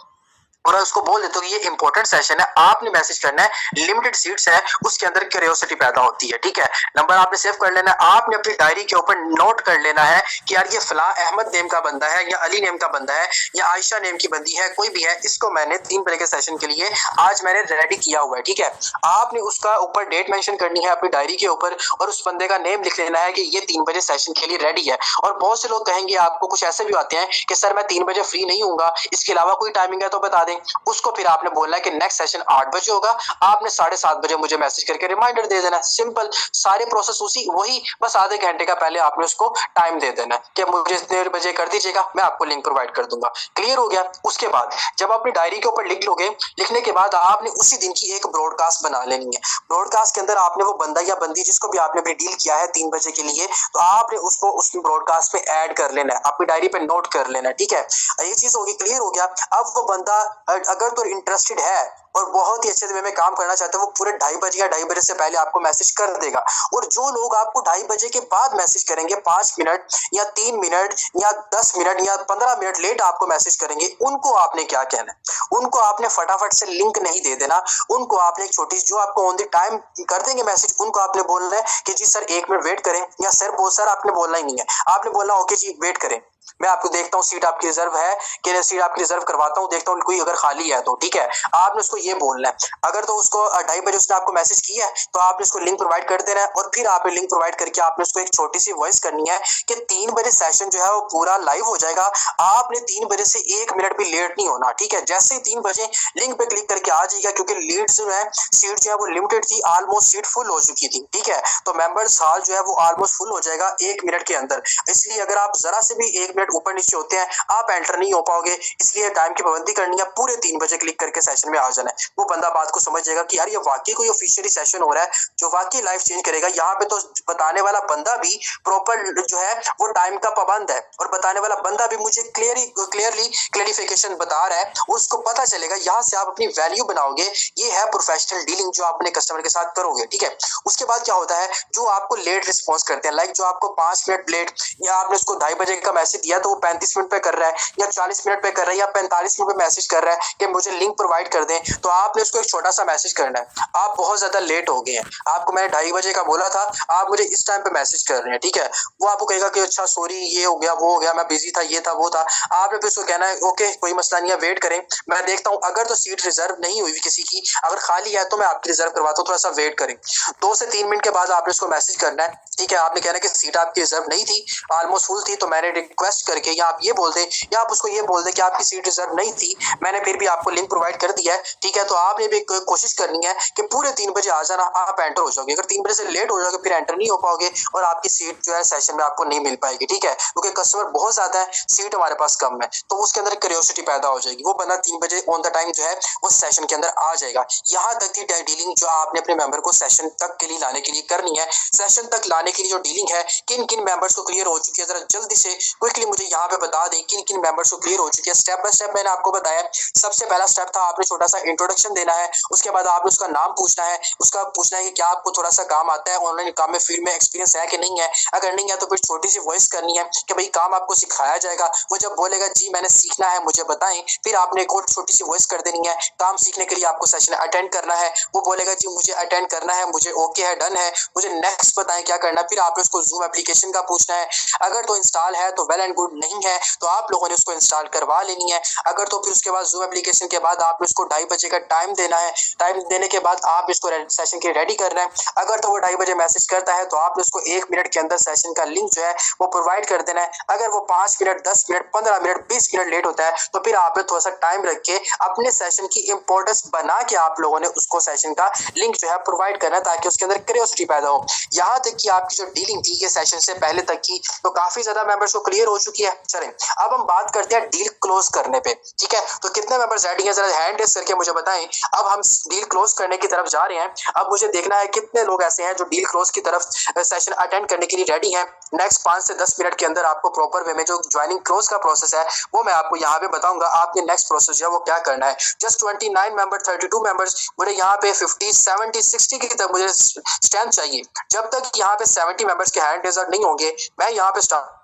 और उसको बोल देते हो कि ये इंपॉर्टेंट सेशन है, आपने मैसेज करना है, लिमिटेड सीट्स है, उसके अंदर क्यूरियोसिटी पैदा होती है। ठीक है, नंबर आपने सेव कर लेना है, आपने अपनी डायरी के ऊपर नोट कर लेना है कि यार ये फला अहमद नेम का बंदा है या अली नेम का बंदा है या आयशा नेम की बंदी है, कोई भी है, इसको मैंने 3 बजे के सेशन के लिए आज मैंने रेडी किया हुआ है। ठीक है, आपने उसका ऊपर डेट मेंशन करनी है अपनी डायरी के ऊपर और उस बंदे का नेम लिख लेना है कि ये 3 बजे सेशन के लिए रेडी है। और बहुत से लोग कहेंगे आपको, कुछ ऐसे भी आते हैं कि सर मैं 3 बजे फ्री नहीं हूँ, इसके अलावा कोई टाइमिंग है तो बता दें। उसको फिर आपने बोलना है कि नेक्स्ट सेशन 8 बजे होगा, आपने 7:30 बजे मुझे मैसेज करके रिमाइंडर दे देना। सिंपल, सारे प्रोसेस उसी वही, बस आधे घंटे का पहले आपने उसको टाइम दे देना कि मुझे इतने बजे कर दीजिएगा, मैं आपको लिंक प्रोवाइड कर दूंगा। क्लियर हो गया। उसके बाद जब अपनी डायरी के ऊपर लिख लोगे, लिखने के बाद आपने उसी दिन की एक ब्रॉडकास्ट बना लेनी है। ब्रॉडकास्ट के अंदर आपने वो बंदा या बंदी जिसको भी आपने भी डील किया है 3 बजे के लिए, तो आपने उसको उस ब्रॉडकास्ट में ऐड कर लेना है, अपनी डायरी पे नोट कर लेना है। ठीक है, ये चीज होगी। क्लियर हो गया। अब वो बंदा अगर तो इंटरेस्टेड है और बहुत ही अच्छे वे में काम करना चाहते हैं, वो पूरे 2:30 बजे या 2:30 बजे से पहले आपको मैसेज कर देगा। और जो लोग आपको 2:30 बजे के बाद मैसेज करेंगे, 5 मिनट या 3 मिनट या 10 मिनट या 15 मिनट लेट आपको मैसेज करेंगे, उनको आपने क्या कहना है? उनको आपने फटाफट से लिंक नहीं दे देना। उनको आपने एक छोटी, जो आपको ऑन द टाइम कर देंगे मैसेज, उनको आपने बोलना है कि जी सर 1 मिनट वेट करें, या सर आपने बोलना ही नहीं है, आपने बोलना ओके जी वेट करें, मैं आपको देखता हूँ सीट आपकी रिजर्व है कि नहीं, सीट आपकी रिजर्व करवाता हूँ, देखता हूँ कोई अगर खाली है तो। ठीक है, आपने उसको ये बोलना है। अगर तो उसको 2:30 बजे उसने आपको मैसेज किया है तो आपने उसको लिंक प्रोवाइड कर देना है और फिर आपने लिंक प्रोवाइड करके आपने उसको एक छोटी सी वॉइस करनी है कि 3 बजे सेशन जो है वो पूरा लाइव हो जाएगा, आपने 3 बजे से 1 मिनट भी लेट नहीं होना। ठीक है, जैसे ही 3 बजे लिंक पे क्लिक करके आ जाएगा, क्योंकि लीड जो है, सीट जो है वो लिमिटेड थी, ऑलमोस्ट सीट फुल हो चुकी थी। ठीक है, तो मेंबर्स हॉल जो है वो ऑलमोस्ट फुल हो जाएगा 1 मिनट के अंदर। इसलिए अगर आप जरा से भी 1 मिनट ऊपर नीचे होते हैं, आप एंटर नहीं हो पाओगे। इसलिए टाइम की पाबंदी करनी है, पूरे 3 बजे क्लिक करके सेशन में आ जाना है। वो बंदा बात को समझ जाएगा कि यार ये वाकई कोई ऑफिशियली सेशन हो रहा है जो वाकई लाइफ चेंज करेगा। यहाँ पे तो बताने वाला बंदा भी प्रॉपर जो है वो टाइम का पाबंद है और बताने वाला बंदा भी मुझे क्लियरली क्लैरिफिकेशन बता रहा है, उसको पता चलेगा। यहाँ से आप अपनी वैल्यू बनाओगे। ये है प्रोफेशनल डीलिंग जो आप अपने कस्टमर के साथ करोगे। ठीक है, उसके बाद क्या होता है, जो आपको लेट रिस्पॉन्स करते हैं, लाइक जो आपको 5 मिनट लेट, या आपने उसको 2:30 बजे का मैसेज दिया तो वो 35 मिनट पे कर रहा है या 40 मिनट पे कर रहा है या 45 मिनट पे मैसेज कर रहा है कि मुझे लिंक प्रोवाइड कर दें, तो आपने उसको एक छोटा सा मैसेज करना है, आप बहुत ज्यादा लेट हो गए हैं, आपको मैंने 2:30 बजे का बोला था, आप मुझे इस टाइम पे मैसेज कर रहे हैं। ठीक है, वो आपको कहेगा कि अच्छा सॉरी, ये हो गया वो हो गया, मैं बिजी था, ये था वो था। आपने फिर उसको कहना है ओके कोई मसला नहीं है, वेट करें, मैं देखता हूँ, अगर तो सीट रिजर्व नहीं हुई किसी की, अगर खाली है तो मैं आपकी रिजर्व करवाता हूँ, थोड़ा सा वेट करें। 2 से 3 मिनट के बाद आपने उसको मैसेज करना है। ठीक है, आपने कहना है कि सीट आपकी रिजर्व नहीं थी, ऑलमोस्ट फुल थी, तो मैंने रिक्वेस्ट करके, या आप ये बोल दें या आप उसको ये बोल दें कि आपकी सीट रिजर्व नहीं थी, मैंने फिर भी आपको लिंक प्रोवाइड कर दिया है। ठीक है, तो आपने भी कोशिश करनी है कि पूरे 3 बजे आ जाना, आप एंटर हो जाओगे। अगर 3 बजे से लेट हो जाओगे फिर एंटर नहीं हो पाओगे और आपकी सीट जो है सेशन में आपको नहीं मिल पाएगी। ठीक है, क्योंकि कस्टमर बहुत ज्यादा है, सीट हमारे पास कम है, तो उसके अंदर क्यूरियोसिटी पैदा हो जाएगी। वो बंदा 3 बजे ऑन द टाइम जो है वो सेशन के अंदर आ जाएगा। यहाँ तक की डीलिंग जो आपने अपने मेंबर को सेशन तक के लिए लाने के लिए करनी है। सेशन तक लाने के लिए जो डीलिंग है, किन किन मेंबर्स को क्लियर हो चुकी है, जरा जल्दी से क्विकली मुझे यहाँ पे बता दें किन किन मेंबर्स को क्लियर हो चुकी है। स्टेप बाय स्टेप मैंने आपको बताया। सबसे पहला स्टेप था आपने छोटा सा इंट्रोडक्शन देना है, उसके बाद आपने उसका नाम पूछना है, उसका पूछना है कि क्या आपको थोड़ा सा काम आता है, ऑनलाइन काम में फील्ड में एक्सपीरियंस है कि नहीं है। अगर नहीं है तो फिर छोटी सी वॉइस करनी है कि भाई काम आपको सिखाया जाएगा। वो जब बोलेगा जी मैंने सीखना है मुझे बताएं, फिर आपने एक और छोटी सी वॉइस कर देनी है, काम सीखने के लिए आपको सेशन अटेंड करना है। वो बोलेगा जी मुझे अटेंड करना है, मुझे ओके है, डन है, मुझे नेक्स्ट बताएं क्या करना है। फिर आपने उसको जूम एप्लीकेशन का पूछना है, अगर तो इंस्टॉल है तो वेल एंड गुड, नहीं है तो आप लोगों ने उसको इंस्टॉल करवा लेनी है। अगर तो फिर उसके बाद जूम एप्लीकेशन के बाद आपने उसको 2:30 बजे का टाइम देना है। टाइम देने के बाद आप इसको सेशन के रेडी करना है। अगर तो वो 2:30 बजे मैसेज करता है तो आपने उसको 1 मिनट के अंदर सेशन का लिंक जो है वो प्रोवाइड कर देना है। अगर वो 5 minute 10 minute 15 minute 20 minute late होता है तो फिर आपने थोड़ा सा टाइम रख के अपने सेशन की इंपॉर्टेंस बना के आप लोगों ने उसको सेशन का लिंक जो है प्रोवाइड करना है, ताकि उसके अंदर क्यूरियोसिटी पैदा हो। यहाँ तक कि आपकी जो डीलिंग थी ये सेशन से पहले तक की, तो काफी ज्यादा मेंबर्स को क्लियर हो चुकी है। चलें अब हम बात करते हैं डील क्लोज करने पे। ठीक है, तो कितने मेंबर्स रेडी हैं, जरा हैंड रेज करके मुझे बताएं। अब हम डील क्लोज करने की तरफ जा रहे हैं। अब मुझे देखना है कितने लोग ऐसे हैं जो डील क्लोज की तरफ सेशन अटेंड करने के लिए रेडी हैं। नेक्स्ट 5 से 10 मिनट के अंदर आपको प्रॉपर वे में जो ज्वाइनिंग क्लोज का प्रोसेस है वो मैं आपको यहाँ पे बताऊंगा। आपने नेक्स्ट प्रोसेस जो है वो क्या करना है। जस्ट 29 मेंबर, 32 मेंबर्स, मुझे यहाँ पे 50, 70, 60 की तरफ मुझे स्ट्रेंथ चाहिए। जब तक यहाँ पे 70 मेंबर्स के हैंड रेजर नहीं होंगे, मैं यहाँ पे स्टार्ट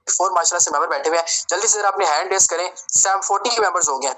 4 माशाल्लाह से मेंबर बैठे हुए हैं, जल्दी से अपने हैंड रेस करें। 40 मेंबर्स हो गए हैं,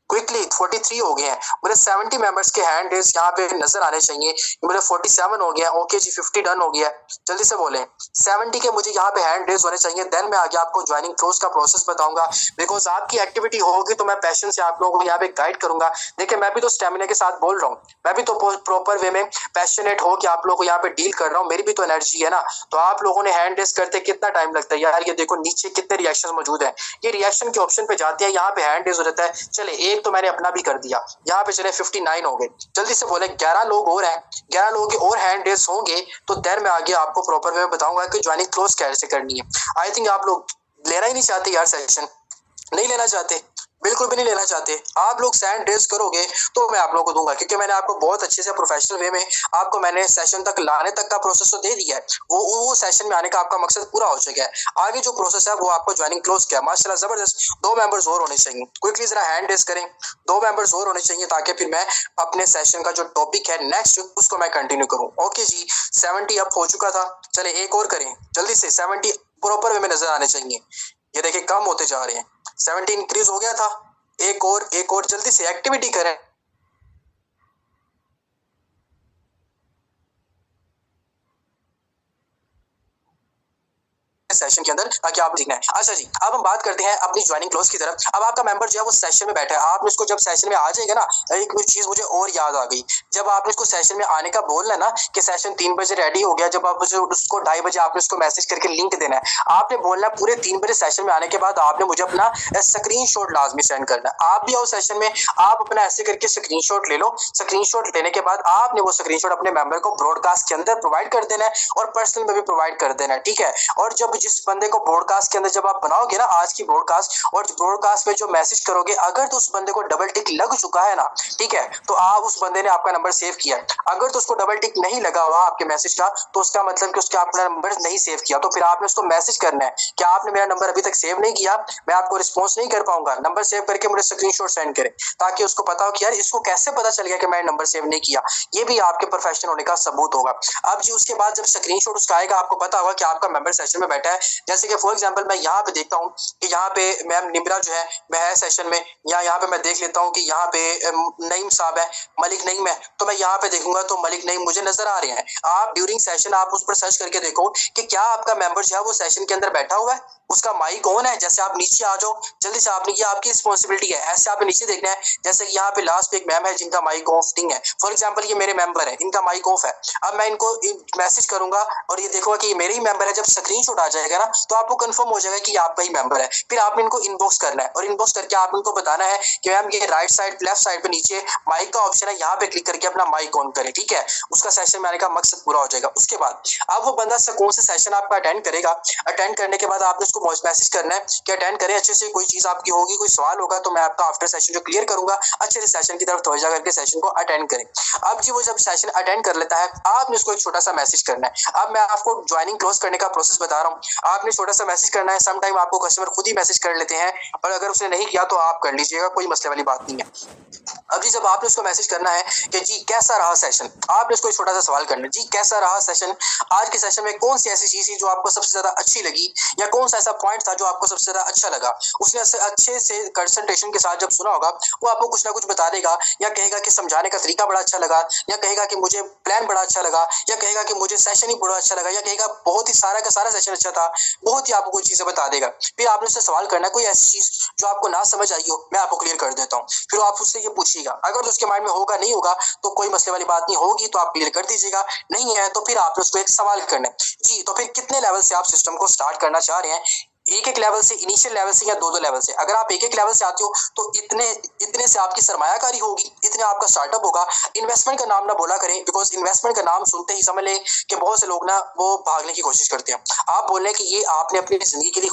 क्विकली 43 हो गए हैं। मुझे 70 मेंबर्स के हैंड रेस यहाँ पे नजर आने चाहिए। मुझे 47 हो गया। ओके जी, 50 डन हो गया। जल्दी से बोलें। 70 के मुझे यहाँ पे हैंड रेस होने चाहिए। देन मैं आगे आपको ज्वाइनिंग क्लोज का प्रोसेस बताऊंगा। बिकॉज आपकी एक्टिविटी होगी तो मैं पैशन से आप लोगों को यहाँ पे गाइड करूंगा। देखिए, मैं भी तो स्टेमिना के साथ बोल रहा हूँ, मैं भी तो प्रॉपर वे में पैशनेट हो कि आप लोगों को यहाँ पे डील कर रहा हूँ। मेरी भी तो एनर्जी है ना। तो आप लोगों ने हैंड रेस करते कितना टाइम लगता है यार। ये देखो नीचे कितने रिएक्शन मौजूद है। ये रिएक्शन के ऑप्शन पे जाते हैं, यहाँ पे हैंड रेस हो जाता है। चले, एक तो मैंने अपना भी कर दिया। यहाँ पे चले 59 हो गए। जल्दी से बोले 11 लोग और हैं। 11 लोगों के और हैंड रेस होंगे तो देर मैं आगे आपको प्रॉपर वे में बताऊंगा कि ज्वाइनिंग क्लोज कैसे करनी है। आई थिंक आप लोग लेना ही नहीं चाहते यार, सेशन नहीं लेना चाहते, बिल्कुल भी नहीं लेना चाहते। आप लोग सैंड रेस करोगे तो मैं आप लोगों को दूंगा, क्योंकि मैंने आपको बहुत अच्छे से प्रोफेशनल वे में आपको मैंने सेशन तक लाने तक का प्रोसेस तो दे दिया है। वो सेशन में आने का आपका मकसद पूरा हो चुका है। आगे जो प्रोसेस है वो आपको ज्वाइनिंग क्लोज किया, माशाल्लाह जबरदस्त। 2 मेंबर्स और होने चाहिए, क्विकली जरा हैंड रेस करें। 2 मेंबर्स और होने चाहिए ताकि फिर मैं अपने सेशन का जो टॉपिक है नेक्स्ट उसको मैं कंटिन्यू करूं। ओके जी, 70 अप हो चुका था। चले एक और करें जल्दी से। 70 प्रॉपर वे में नजर आने चाहिए। ये देखिए कम होते जा रहे हैं। 70 इंक्रीज हो गया था। एक और जल्दी से एक्टिविटी करें। सेशन के अंदर ताकि आप सीखना है। अच्छा जी, अब हम बात करते हैं अपनी ज्वाइनिंग क्लोज की तरफ। अब आपका मेंबर जो है वो सेशन में बैठा है। आपने उसको जब सेशन में आ जाएगा ना, एक चीज मुझे और याद आ गई। जब आपने उसको सेशन में आने का बोलना है ना कि सेशन 3 बजे रेडी हो गया, जब आप उसको 2:30 बजे आपने उसको मैसेज करके लिंक देना है। आपने बोलना पूरे 3 बजे सेशन में आने के बाद आपने मुझे अपना स्क्रीनशॉट लाजमी सेंड करना है। आप भी आओ सेशन में, आप अपना ऐसे करके स्क्रीनशॉट ले लो। स्क्रीनशॉट लेने के बाद आपने वो स्क्रीनशॉट अपने मेंबर को ब्रॉडकास्ट के अंदर प्रोवाइड कर देना है और पर्सनल में भी प्रोवाइड कर देना है, ठीक है। और जब जिस बंदे को ब्रॉडकास्ट के अंदर जब आप बनाओगे ना आज की ब्रॉडकास्ट, और ब्रॉडकास्ट में जो मैसेज करोगे, अगर तो उस बंदे को डबल टिक लग चुका है ना, ठीक है, तो आप उस बंदे ने आपका नंबर सेव किया। अगर तो उसको डबल टिक नहीं लगा हुआ आपके मैसेज का, तो उसका मतलब कि उसका अपना नंबर नहीं सेव किया। तो फिर आपने उसको मैसेज करना है कि आपने मेरा नंबर अभी तक सेव नहीं किया, मैं आपको रिस्पॉन्स नहीं कर पाऊंगा, नंबर सेव करके मुझे स्क्रीनशॉट सेंड करें, ताकि उसको पता हो कि यार इसको कैसे पता चल गया कि मैंने नंबर सेव नहीं किया। ये भी आपके प्रोफेशनल होने का सबूत होगा। अब जी उसके बाद जब स्क्रीनशॉट उसका आएगा, आपको पता होगा कि आपका मेंबर सेशन में बैठा है। जैसे कि फॉर एग्जांपल मैं यहाँ पे देखता हूँ कि यहाँ पे मैम निम्रा जो है मैं है सेशन में, या यहाँ पे मैं देख लेता हूँ कि यहाँ पे नईम साहब है, मलिक नईम है। तो मैं यहाँ पे देखूंगा तो मलिक नईम मुझे नजर आ रहे हैं। आप ड्यूरिंग सेशन आप उस पर सर्च करके देखो कि क्या आपका मेंबर जो है वो सेशन के अंदर बैठा हुआ है, उसका माइक ऑन है। जैसे आप नीचे आ जाओ जल्दी से, आपने, ये आपकी रिस्पॉन्सिबिलिटी है। ऐसे आप नीचे देखना है। जैसे कि यहाँ पे लास्ट पे एक मैम है जिनका माइक ऑफ नहीं है, फॉर एग्जांपल ये मेरे मेंबर है, इनका माइक ऑफ है। अब मैं इनको मैसेज करूंगा और ये देखूंगा कि ये मेरे ही मेंबर है। जब स्क्रीनशॉट आ जाएगा ना तो आपको कंफर्म हो जाएगा कि ये आपका ही मेंबर है। फिर आपने इनको इनबॉक्स करना है और इनबॉक्स करके आप इनको बताना है कि मैम ये राइट साइड लेफ्ट साइड पे नीचे माइक का ऑप्शन है, यहाँ पे क्लिक करके अपना माइक ऑन करें, ठीक है। उसका सेशन में आने का मकसद पूरा हो जाएगा। उसके बाद अब वो बंदा कौन से सेशन आपका अटेंड करेगा, अटेंड करने के बाद आपने उसको मैसेज करना है कि अटेंड करें अच्छे से। कोई चीज आपकी होगी, कोई सवाल होगा तो मैं आपका आफ्टर सेशन जो क्लियर करूंगा, अच्छे से सेशन की तरफ तवज्जो करके सेशन को अटेंड करें। अब जी वो जब सेशन अटेंड कर लेता है, आपने उसको एक छोटा सा मैसेज करना है। अब मैं आपको ज्वाइनिंग क्लोज करने का प्रोसेस बता रहा हूँ। आपने छोटा सा मैसेज करना है। सम टाइम आपको कस्टमर खुद ही मैसेज कर लेते हैं, और अगर उसने नहीं किया तो आप कर लीजिएगा, कोई मसले वाली बात नहीं है। अब जी जब आपने उसको मैसेज करना है कि जी कैसा रहा सेशन, आपने उसको एक छोटा सा सवाल करना है, जी कैसा रहा सेशन, आज के सेशन में कौन सी ऐसी चीज थी जो आपको सबसे ज्यादा अच्छी लगी, या कौन सा ऐसा पॉइंट था जो आपको सबसे ज्यादा अच्छा लगा। उसने अच्छे से कंसंट्रेशन के साथ जब सुना होगा, वो आपको कुछ ना कुछ बता देगा, या कहेगा कि समझाने का तरीका बड़ा अच्छा लगा, या कहेगा कि मुझे प्लान बड़ा अच्छा लगा, या कहेगा कि मुझे सेशन ही बड़ा अच्छा लगा, या कहेगा बहुत ही सारा का सारा सेशन अच्छा था, बहुत ही आपको कोई चीजें बता देगा। फिर आपने उससे सवाल करना है, कोई ऐसी चीज जो आपको ना समझ आई हो मैं आपको क्लियर कर देता हूँ। फिर आप उससे ये पूछिएगा, अगर तो उसके माइंड में होगा नहीं होगा तो कोई मसले वाली बात नहीं, होगी तो आप क्लियर कर दीजिएगा, नहीं है तो फिर आपने उसको एक सवाल करना है, जी तो फिर कितने लेवल से आप सिस्टम को स्टार्ट करना चाह रहे हैं, एक एक लेवल से, इनिशियल लेवल से या दो दो लेवल से। अगर आप एक एक लेवल से आते हो तो इतने इतने से आपकी सरमायाकारी होगी, इतने आपका स्टार्टअप होगा। इन्वेस्टमेंट का नाम ना बोला करें, बिकॉज इन्वेस्टमेंट का नाम सुनते ही समझ लें कि बहुत से लोग ना वो भागने की कोशिश करते हैं। आप बोल रहे हैं कि ये आपने अपनी जिंदगी के लिए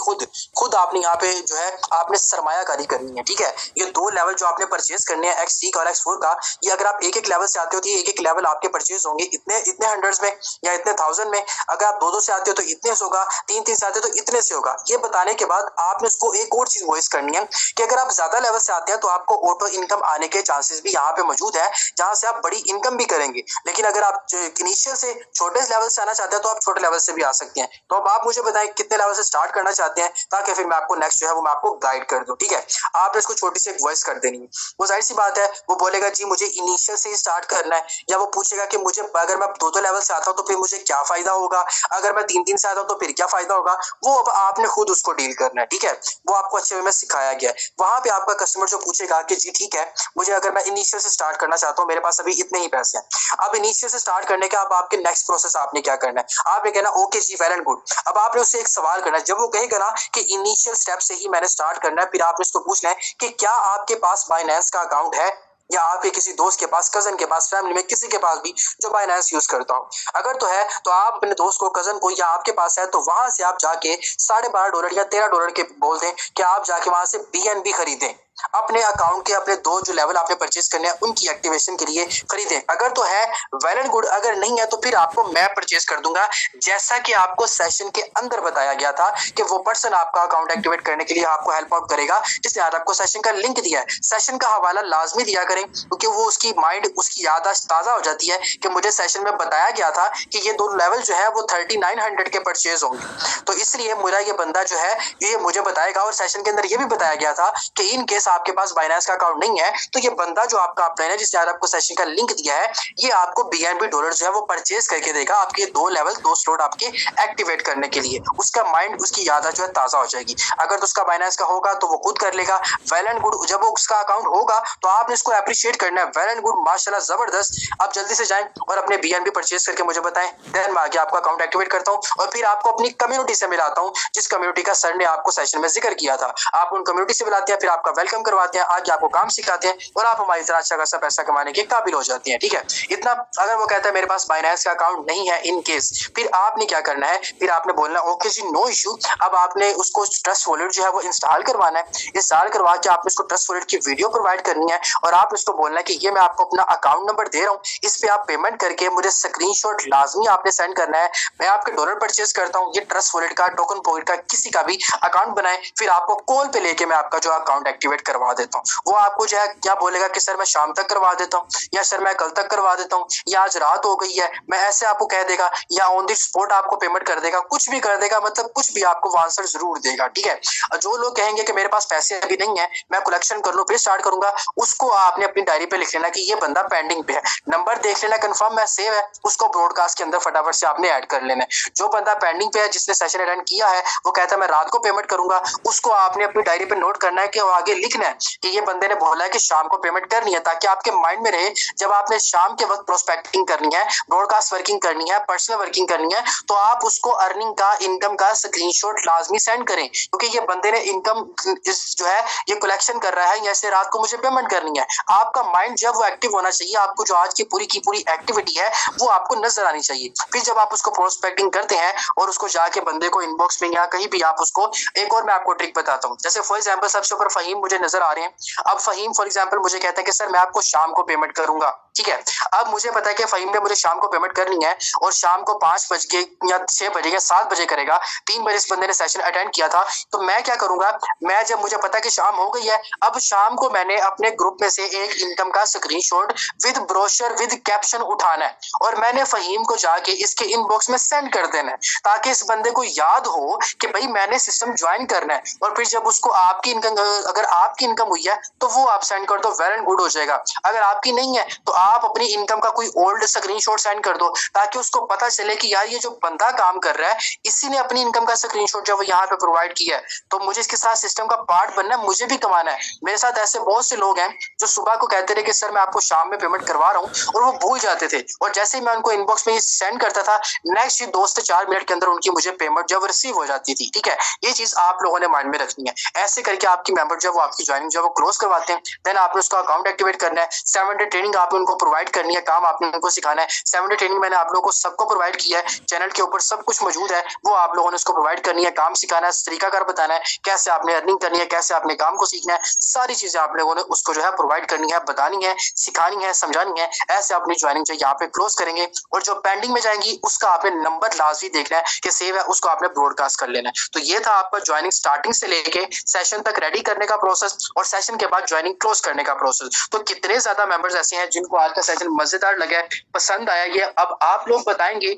खुद आपने यहाँ पे जो है आपने सरमायाकारी करनी है, ठीक है। ये दो लेवल जो आपने परचेज करने हैं, X3 का और X4 का, ये अगर आप एक एक लेवल से आते हो तो ये एक एक लेवल आपके परचेज होंगे इतने इतने हंड्रेड्स में या इतने थाउजेंड में। अगर आप दो दो से आते हो तो इतने से होगा, तीन तीन से आते हो तो इतने से होगा। ये बताने के बाद आपने उसको एक और चीज वॉइस करनी है कि अगर आप ज्यादा लेवल से आते हैं तो आपको ऑटो इनकम आने के चांसेस भी यहाँ पे मौजूद है, जहां से आप बड़ी इनकम भी करेंगे। लेकिन अगर आप इनिशियल से छोटे लेवल से आना चाहते हैं तो आप छोटे लेवल से भी आ सकते हैं। तो अब आप मुझे बताएं कितने लेवल से स्टार्ट करना चाहते हैं, ताकि फिर मैं आपको नेक्स्ट जो है वो मैं आपको गाइड कर दूं, ठीक है। आपने इसको छोटी सी एक वॉइस कर देनी है। वो जाहिर सी बात है, वो बोलेगा जी मुझे इनिशियल से ही स्टार्ट करना है, या वो पूछेगा कि मुझे अगर मैं दो दो लेवल से आता हूँ तो फिर मुझे क्या फायदा होगा, अगर मैं तीन तीन से आता हूँ तो फिर क्या फायदा होगा। वो अब आपने खुद उसको डील करना है, ठीक है। वो आपको अच्छे वे में सिखाया गया है। वहां पे आपका कस्टमर जो पूछेगा कि जी ठीक है, मुझे अगर मैं इनिशियल से स्टार्ट करना चाहता हूँ, मेरे पास अभी इतने ही पैसे हैं। अब इनिशियल से स्टार्ट करने का अब आपके नेक्स्ट प्रोसेस आपने क्या करना है, आपने कहना ओके जी वेल एंड गुड। अब आपने उससे एक सवाल करना है। जब वो कहेगा ना कि इनिशियल स्टेप से ही मैंने स्टार्ट करना है, फिर आपने उसको पूछना है कि क्या आपके पास बाइनेंस का अकाउंट है, या आपके किसी दोस्त के पास, कजन के पास, फैमिली में किसी के पास भी जो बाइनेंस यूज करता हो। अगर तो है तो आप अपने दोस्त को, कजन को, या आपके पास है तो वहां से आप जाके $12.5 या $13 के बोल दें कि आप जाके वहां से BNB खरीदें। अपने अकाउंट के अपने दो जो लेवल आपने परचेज करने हैं उनकी एक्टिवेशन के लिए खरीदें। अगर तो है वेल एंड गुड, अगर नहीं है तो फिर आपको मैं परचेज कर दूंगा, जैसा कि आपको सेशन के अंदर बताया गया था कि वो पर्सन आपका अकाउंट एक्टिवेट करने के लिए आपको हेल्प आउट करेगा, जिसने आज आपको सेशन का लिंक दिया है। सेशन का हवाला लाजमी दिया करें, क्योंकि वो उसकी माइंड, उसकी याददाश्त ताजा हो जाती है कि मुझे सेशन में बताया गया था कि ये दो लेवल जो है वो 3900 के परचेज होंगे। तो इसलिए मेरा ये बंदा जो है ये मुझे बताएगा। और सेशन के अंदर ये भी बताया गया था कि इन केस आपके पास बाइनेंस का अकाउंट नहीं है तो ये बंदा जो आपका अपलाइन है, जिसने आज आपको सेशन का लिंक दिया है, ये आपको BNB डॉलर जो है वो परचेज करके देगा, आपके दो लेवल, दो स्लॉट आपके एक्टिवेट करने के लिए। उसका माइंड, उसकी याददाश्त जो है ताजा हो जाएगी। अगर तो उसका बाइनेंस का होगा तो वो खुद कर लेगा, वेल एंड गुड। जब वो उसका अकाउंट होगा तो आपने इसको अप्रिशिएट करना है, वेल एंड गुड, माशाल्लाह, जबरदस्त। आप जल्दी से जाएं और अपने BNB परचेज करके मुझे बताएं, देन मैं आगे आपका अकाउंट एक्टिवेट करता हूं और फिर आपको अपनी कम्युनिटी से मिलाता हूं, जिस कम्युनिटी का सर ने आपको सेशन में जिक्र किया था। आप उन कम्युनिटी से मिलाते हैं, फिर आपका वेलकम करवाते हैं, आगे आपको काम सिखाते हैं और आप हमारी तरह अच्छा खासा पैसा कमाने के काबिल हो जाते हैं, ठीक है। इतना। अगर वो कहता है मेरे पास बाइनेंस का अकाउंट नहीं है इन केस, फिर आपने क्या करना है, फिर आपने बोलना ओके जी नो इशू। अब आपने उसको ट्रस्ट वॉलेट जो है वो इंस्टॉल करवाना है। इंस्टॉल करवा के आपने उसको ट्रस्ट वॉलेट की वीडियो प्रोवाइड करनी है और आप उसको बोलना है कि ये मैं आपको अपना अकाउंट नंबर दे रहा हूँ, इस पे आप पेमेंट करके मुझे स्क्रीनशॉट लाजमी आपने सेंड करना है। मैं आपके डॉलर परचेज करता हूँ, ये ट्रस्ट वॉलेट का, टोकन पॉइंट का, किसी का भी अकाउंट बनाए, फिर आपको कॉल पे लेके मैं आपका जो अकाउंट एक्टिवेट करवा देता हूँ। वो आपको जो है क्या बोलेगा कि सर मैं शाम तक करवा देता हूँ, या सर मैं कल तक करवा देता हूँ, या आज रात हो गई है, मैं ऐसे आपको कह देगा, या ऑन द स्पॉट आपको पेमेंट कर देगा, कुछ भी कर देगा, मतलब कुछ भी आपको आंसर जरूर देगा, ठीक है। जो लोग कहेंगे कि मेरे पास पैसे अभी नहीं है, मैं कलेक्शन कर लूं फिर स्टार्ट करूंगा, उसको आपने अपनी डायरी पे लिख लेना कि ये बंदा पेंडिंग पे है। नंबर देख लेना कंफर्म है, सेव है, उसको ब्रॉडकास्ट के अंदर फटाफट से आपने ऐड कर लेना है। जो बंदा पेंडिंग पे है, जिसने सेशन अटेंड किया है, वो कहता है मैं रात को पेमेंट करूंगा, उसको आपने अपनी डायरी पे नोट करना है कि आगे लिखना है कि ये बंदे ने बोला है कि शाम को पेमेंट करनी है, ताकि आपके माइंड में रहे जब आपने शाम के वक्त प्रोस्पेक्टिंग करनी है, ब्रॉडकास्ट वर्किंग करनी है, पर्सनल वर्किंग करनी है, तो आप उसको अर्निंग का, इनकम का स्क्रीनशॉट लाजमी सेंड करें, क्योंकि ये बंदे ने इनकम जो है ये कलेक्शन कर रहा है, जैसे रात को मुझे पेमेंट करनी है। आपका माइंड जब वो एक्टिव होना चाहिए, आपको जो आज की पूरी एक्टिविटी है वो आपको नजर आनी चाहिए। फिर जब आप उसको प्रोस्पेक्टिंग करते हैं और उसको जाके बंदे को इनबॉक्स में या कहीं भी आप उसको, एक और मैं आपको ट्रिक बताता हूँ। जैसे फॉर एग्जांपल सबसे ऊपर फहीम मुझे नजर आ रहे हैं। अब फहीम फॉर एग्जांपल मुझे कहता है कि सर मैं आपको शाम को पेमेंट करूंगा, ठीक है। अब मुझे पता है कि फहीम ने मुझे शाम को पेमेंट करनी है और शाम को 5 बजे या 6 बजे या 7 बजे करेगा। 3 बजे इस बंदे ने सेशन अटेंड किया था, तो मैं क्या करूंगा, मैं जब मुझे पता कि शाम हो गई है, अब शाम को मैंने अपने ग्रुप में से एक इनकम का screenshot with brochure with caption उठाना है और मैंने फहीम को जाके इसके इनबॉक्स में सेंड कर देना है, ताकि इस बंदे को याद हो कि भाई मैंने सिस्टम ज्वाइन करना है। और फिर जब उसको आपकी इनकम, अगर आप आपकी इनकम हुई है तो वो आप सेंड कर दो, वेल एंड गुड हो जाएगा। अगर आपकी नहीं है तो आप अपनी इनकम का कोई ओल्ड स्क्रीनशॉट सेंड कर दो, ताकि उसको पता चले कि यार ये जो बंदा काम कर रहा है इसी ने अपनी इनकम का स्क्रीनशॉट जो यहाँ पे प्रोवाइड किया है, तो मुझे इसके साथ सिस्टम का पार्ट बनना है, मुझे भी कमाना है। मेरे साथ ऐसे बहुत से लोग हैं जो सुबह को कहते रहे कि सर मैं आपको शाम में पेमेंट करवा रहा हूँ, और वो भूल जाते थे, और जैसे ही मैं उनको इनबॉक्स में सेंड करता था, नेक्स्ट 2 से 4 मिनट के अंदर उनकी मुझे पेमेंट जब रिसीव हो जाती थी। ठीक है, ये चीज आप लोगों ने माइंड में रखनी है। ऐसे करके आपकी मेंबर जो वो आपकी ज्वाइनिंग जो वो क्लोज करवाते हैं, देन आपने उसका अकाउंट एक्टिवेट करना है। 7 डे ट्रेनिंग आपने उनको प्रोवाइड करनी है, काम आपने उनको सिखाना है। 7 डे ट्रेनिंग मैंने आप लोगों को सबको प्रोवाइड किया है, चैनल के ऊपर सब कुछ मौजूद है, वो आप लोगों ने उसको प्रोवाइड करनी है, काम सिखाना है, तरीकाकार बताना है, कैसे आपने अर्निंग करनी है, कैसे आपने काम को सीखना है, सारी चीजें आप लोगों ने उसको जो है प्रोवाइड करनी है, बतानी है, सिखानी है, समझानी है। ऐसे अपनी ज्वाइनिंग जो यहाँ पे क्लोज करेंगे, और जो पेंडिंग में जाएंगी उसका आपने नंबर लाजमी देखना है कि सेव है, उसको आपने ब्रॉडकास्ट कर लेना है। तो ये था आपका ज्वाइनिंग स्टार्टिंग से लेके सेशन तक रेडी करने का प्रोसेस, और सेशन के बाद ज्वाइनिंग क्लोज करने का प्रोसेस। तो कितने ज्यादा मेंबर्स ऐसे हैं जिनको आज का सेशन मजेदार लगा है, पसंद आया, ये अब आप लोग बताएंगे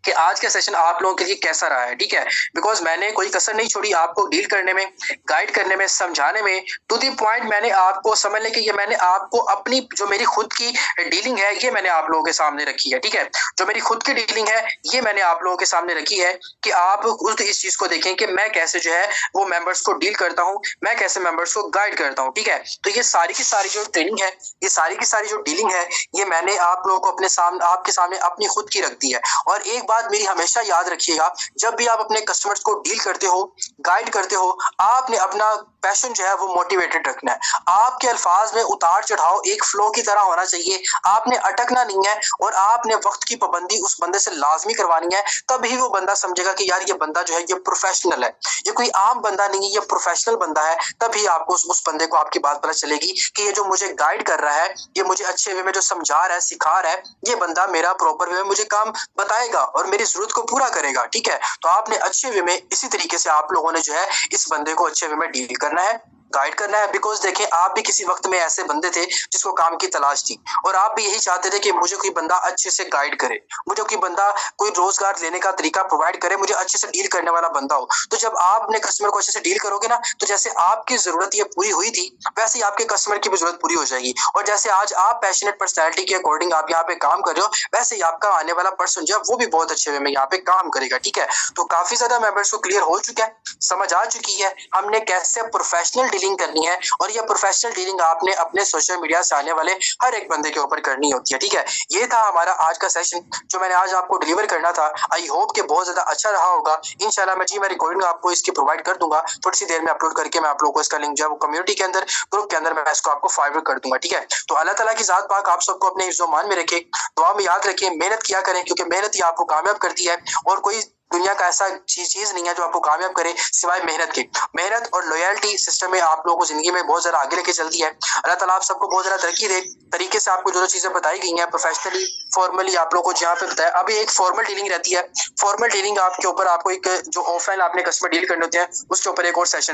कि आज का सेशन आप लोगों के लिए कैसा रहा है। ठीक है, बिकॉज मैंने कोई कसर नहीं छोड़ी आपको डील करने में, गाइड करने में, समझाने में, टू दी पॉइंट। मैंने आपको समझ लें कि ये मैंने आपको अपनी जो मेरी खुद की डीलिंग है ये मैंने आप लोगों के सामने रखी है। ठीक है, जो मेरी खुद की डीलिंग है ये मैंने आप लोगों के सामने रखी है कि आप खुद इस चीज को देखें कि मैं कैसे जो है वो मेंबर्स को डील करता हूँ, मैं कैसे मेंबर्स को गाइड करता हूँ। ठीक है, तो ये सारी की सारी जो ट्रेनिंग है, ये सारी की सारी जो डीलिंग है, ये मैंने आप लोगों को अपने सामने, आपके सामने अपनी खुद की रख दी है। और एक बात मेरी हमेशा याद रखिएगा, जब भी आप अपने कस्टमर्स को डील करते हो, गाइड करते हो, आपने अपना पैशन जो है वो मोटिवेटेड रखना है। आपके अल्फाज में उतार चढ़ाव एक फ्लो की तरह होना चाहिए, आपने अटकना नहीं है, और आपने वक्त की पाबंदी उस बंदे से लाजमी करवानी है। तभी वो बंदा समझेगा कि यार ये बंदा जो है ये प्रोफेशनल है, ये कोई आम बंदा नहीं है, ये प्रोफेशनल बंदा है। तभी आपको उस बंदे को आपकी बात पता चलेगी कि ये जो मुझे गाइड कर रहा है, ये मुझे अच्छे वे में जो समझा रहा है, सिखा रहा है, ये बंदा मेरा प्रॉपर वे में मुझे काम बताएगा और मेरी जरूरत को पूरा करेगा। ठीक है, तो आपने अच्छे वे में इसी तरीके से आप लोगों ने जो है इस बंदे को अच्छे वे में डील करना है, गाइड करना है। बिकॉज देखें, आप भी किसी वक्त में ऐसे बंदे थे जिसको काम की तलाश थी, और आप भी यही चाहते थे कि मुझे कोई बंदा अच्छे से गाइड करे, मुझे कोई बंदा कोई रोजगार लेने का तरीका प्रोवाइड करे, मुझे अच्छे से डील करने वाला बंदा हो। तो जब आप अपने कस्टमर को अच्छे से डील करोगे ना, तो जैसे आपकी जरूरत ये पूरी हुई थी, वैसे ही आपके कस्टमर की भी जरूरत पूरी हो जाएगी। और जैसे आज आप पैशनेट पर्सनैलिटी के अकॉर्डिंग आप यहाँ पे काम कर रहे हो, वैसे ही आपका आने वाला पर्सन जो है वो भी बहुत अच्छे वे में यहाँ पे काम करेगा। ठीक है, तो काफी ज्यादा मेंबर्स को क्लियर हो चुका है, समझ आ चुकी है हमने कैसे प्रोफेशनल डीलिंग करनी है, और ये प्रोफेशनल डीलिंग आपने अपने सोशल मीडिया से आने वाले हर एक बंदे के ऊपर करनी होती है। ठीक है, ये था हमारा आज का सेशन जो मैंने आज आपको डिलीवर करना था। आई होप कि बहुत ज्यादा अच्छा रहा होगा। इंशाल्लाह मैं रिकॉर्डिंग आपको इसकी प्रोवाइड कर दूंगा, थोड़ी सी देर में अपलोड करके मैं आप लोगों को इसका लिंक जो है वो कम्युनिटी के अंदर, ग्रुप के अंदर मैं इसको आपको फॉरवर्ड कर दूंगा। ठीक है, तो अल्लाह ताला की जात पाक आप सबको अपने हिफ्ज़-ओ-मान में रखे, दुआ में याद रखें, मेहनत किया करें, क्योंकि मेहनत ही आपको कामयाब करती है, और कोई दुनिया का ऐसा चीज नहीं है जो आपको कामयाब करे सिवाय मेहनत के। मेहनत और लॉयल्टी सिस्टम में आप लोगों को जिंदगी में बहुत ज्यादा आगे लेके चलती है। अल्लाह ताला आप सबको बहुत ज्यादा तरक्की दे। तरीके से आपको जो चीजें बताई गई हैं प्रोफेशनली, फॉर्मली आप लोगों को जहाँ पे बताया, अभी एक फॉर्मल डीलिंग रहती है। फॉर्मल डीलिंग आपके ऊपर, आपको एक जो ऑफलाइन आपने कस्टमर डील करने होते हैं उसके ऊपर एक और सेशन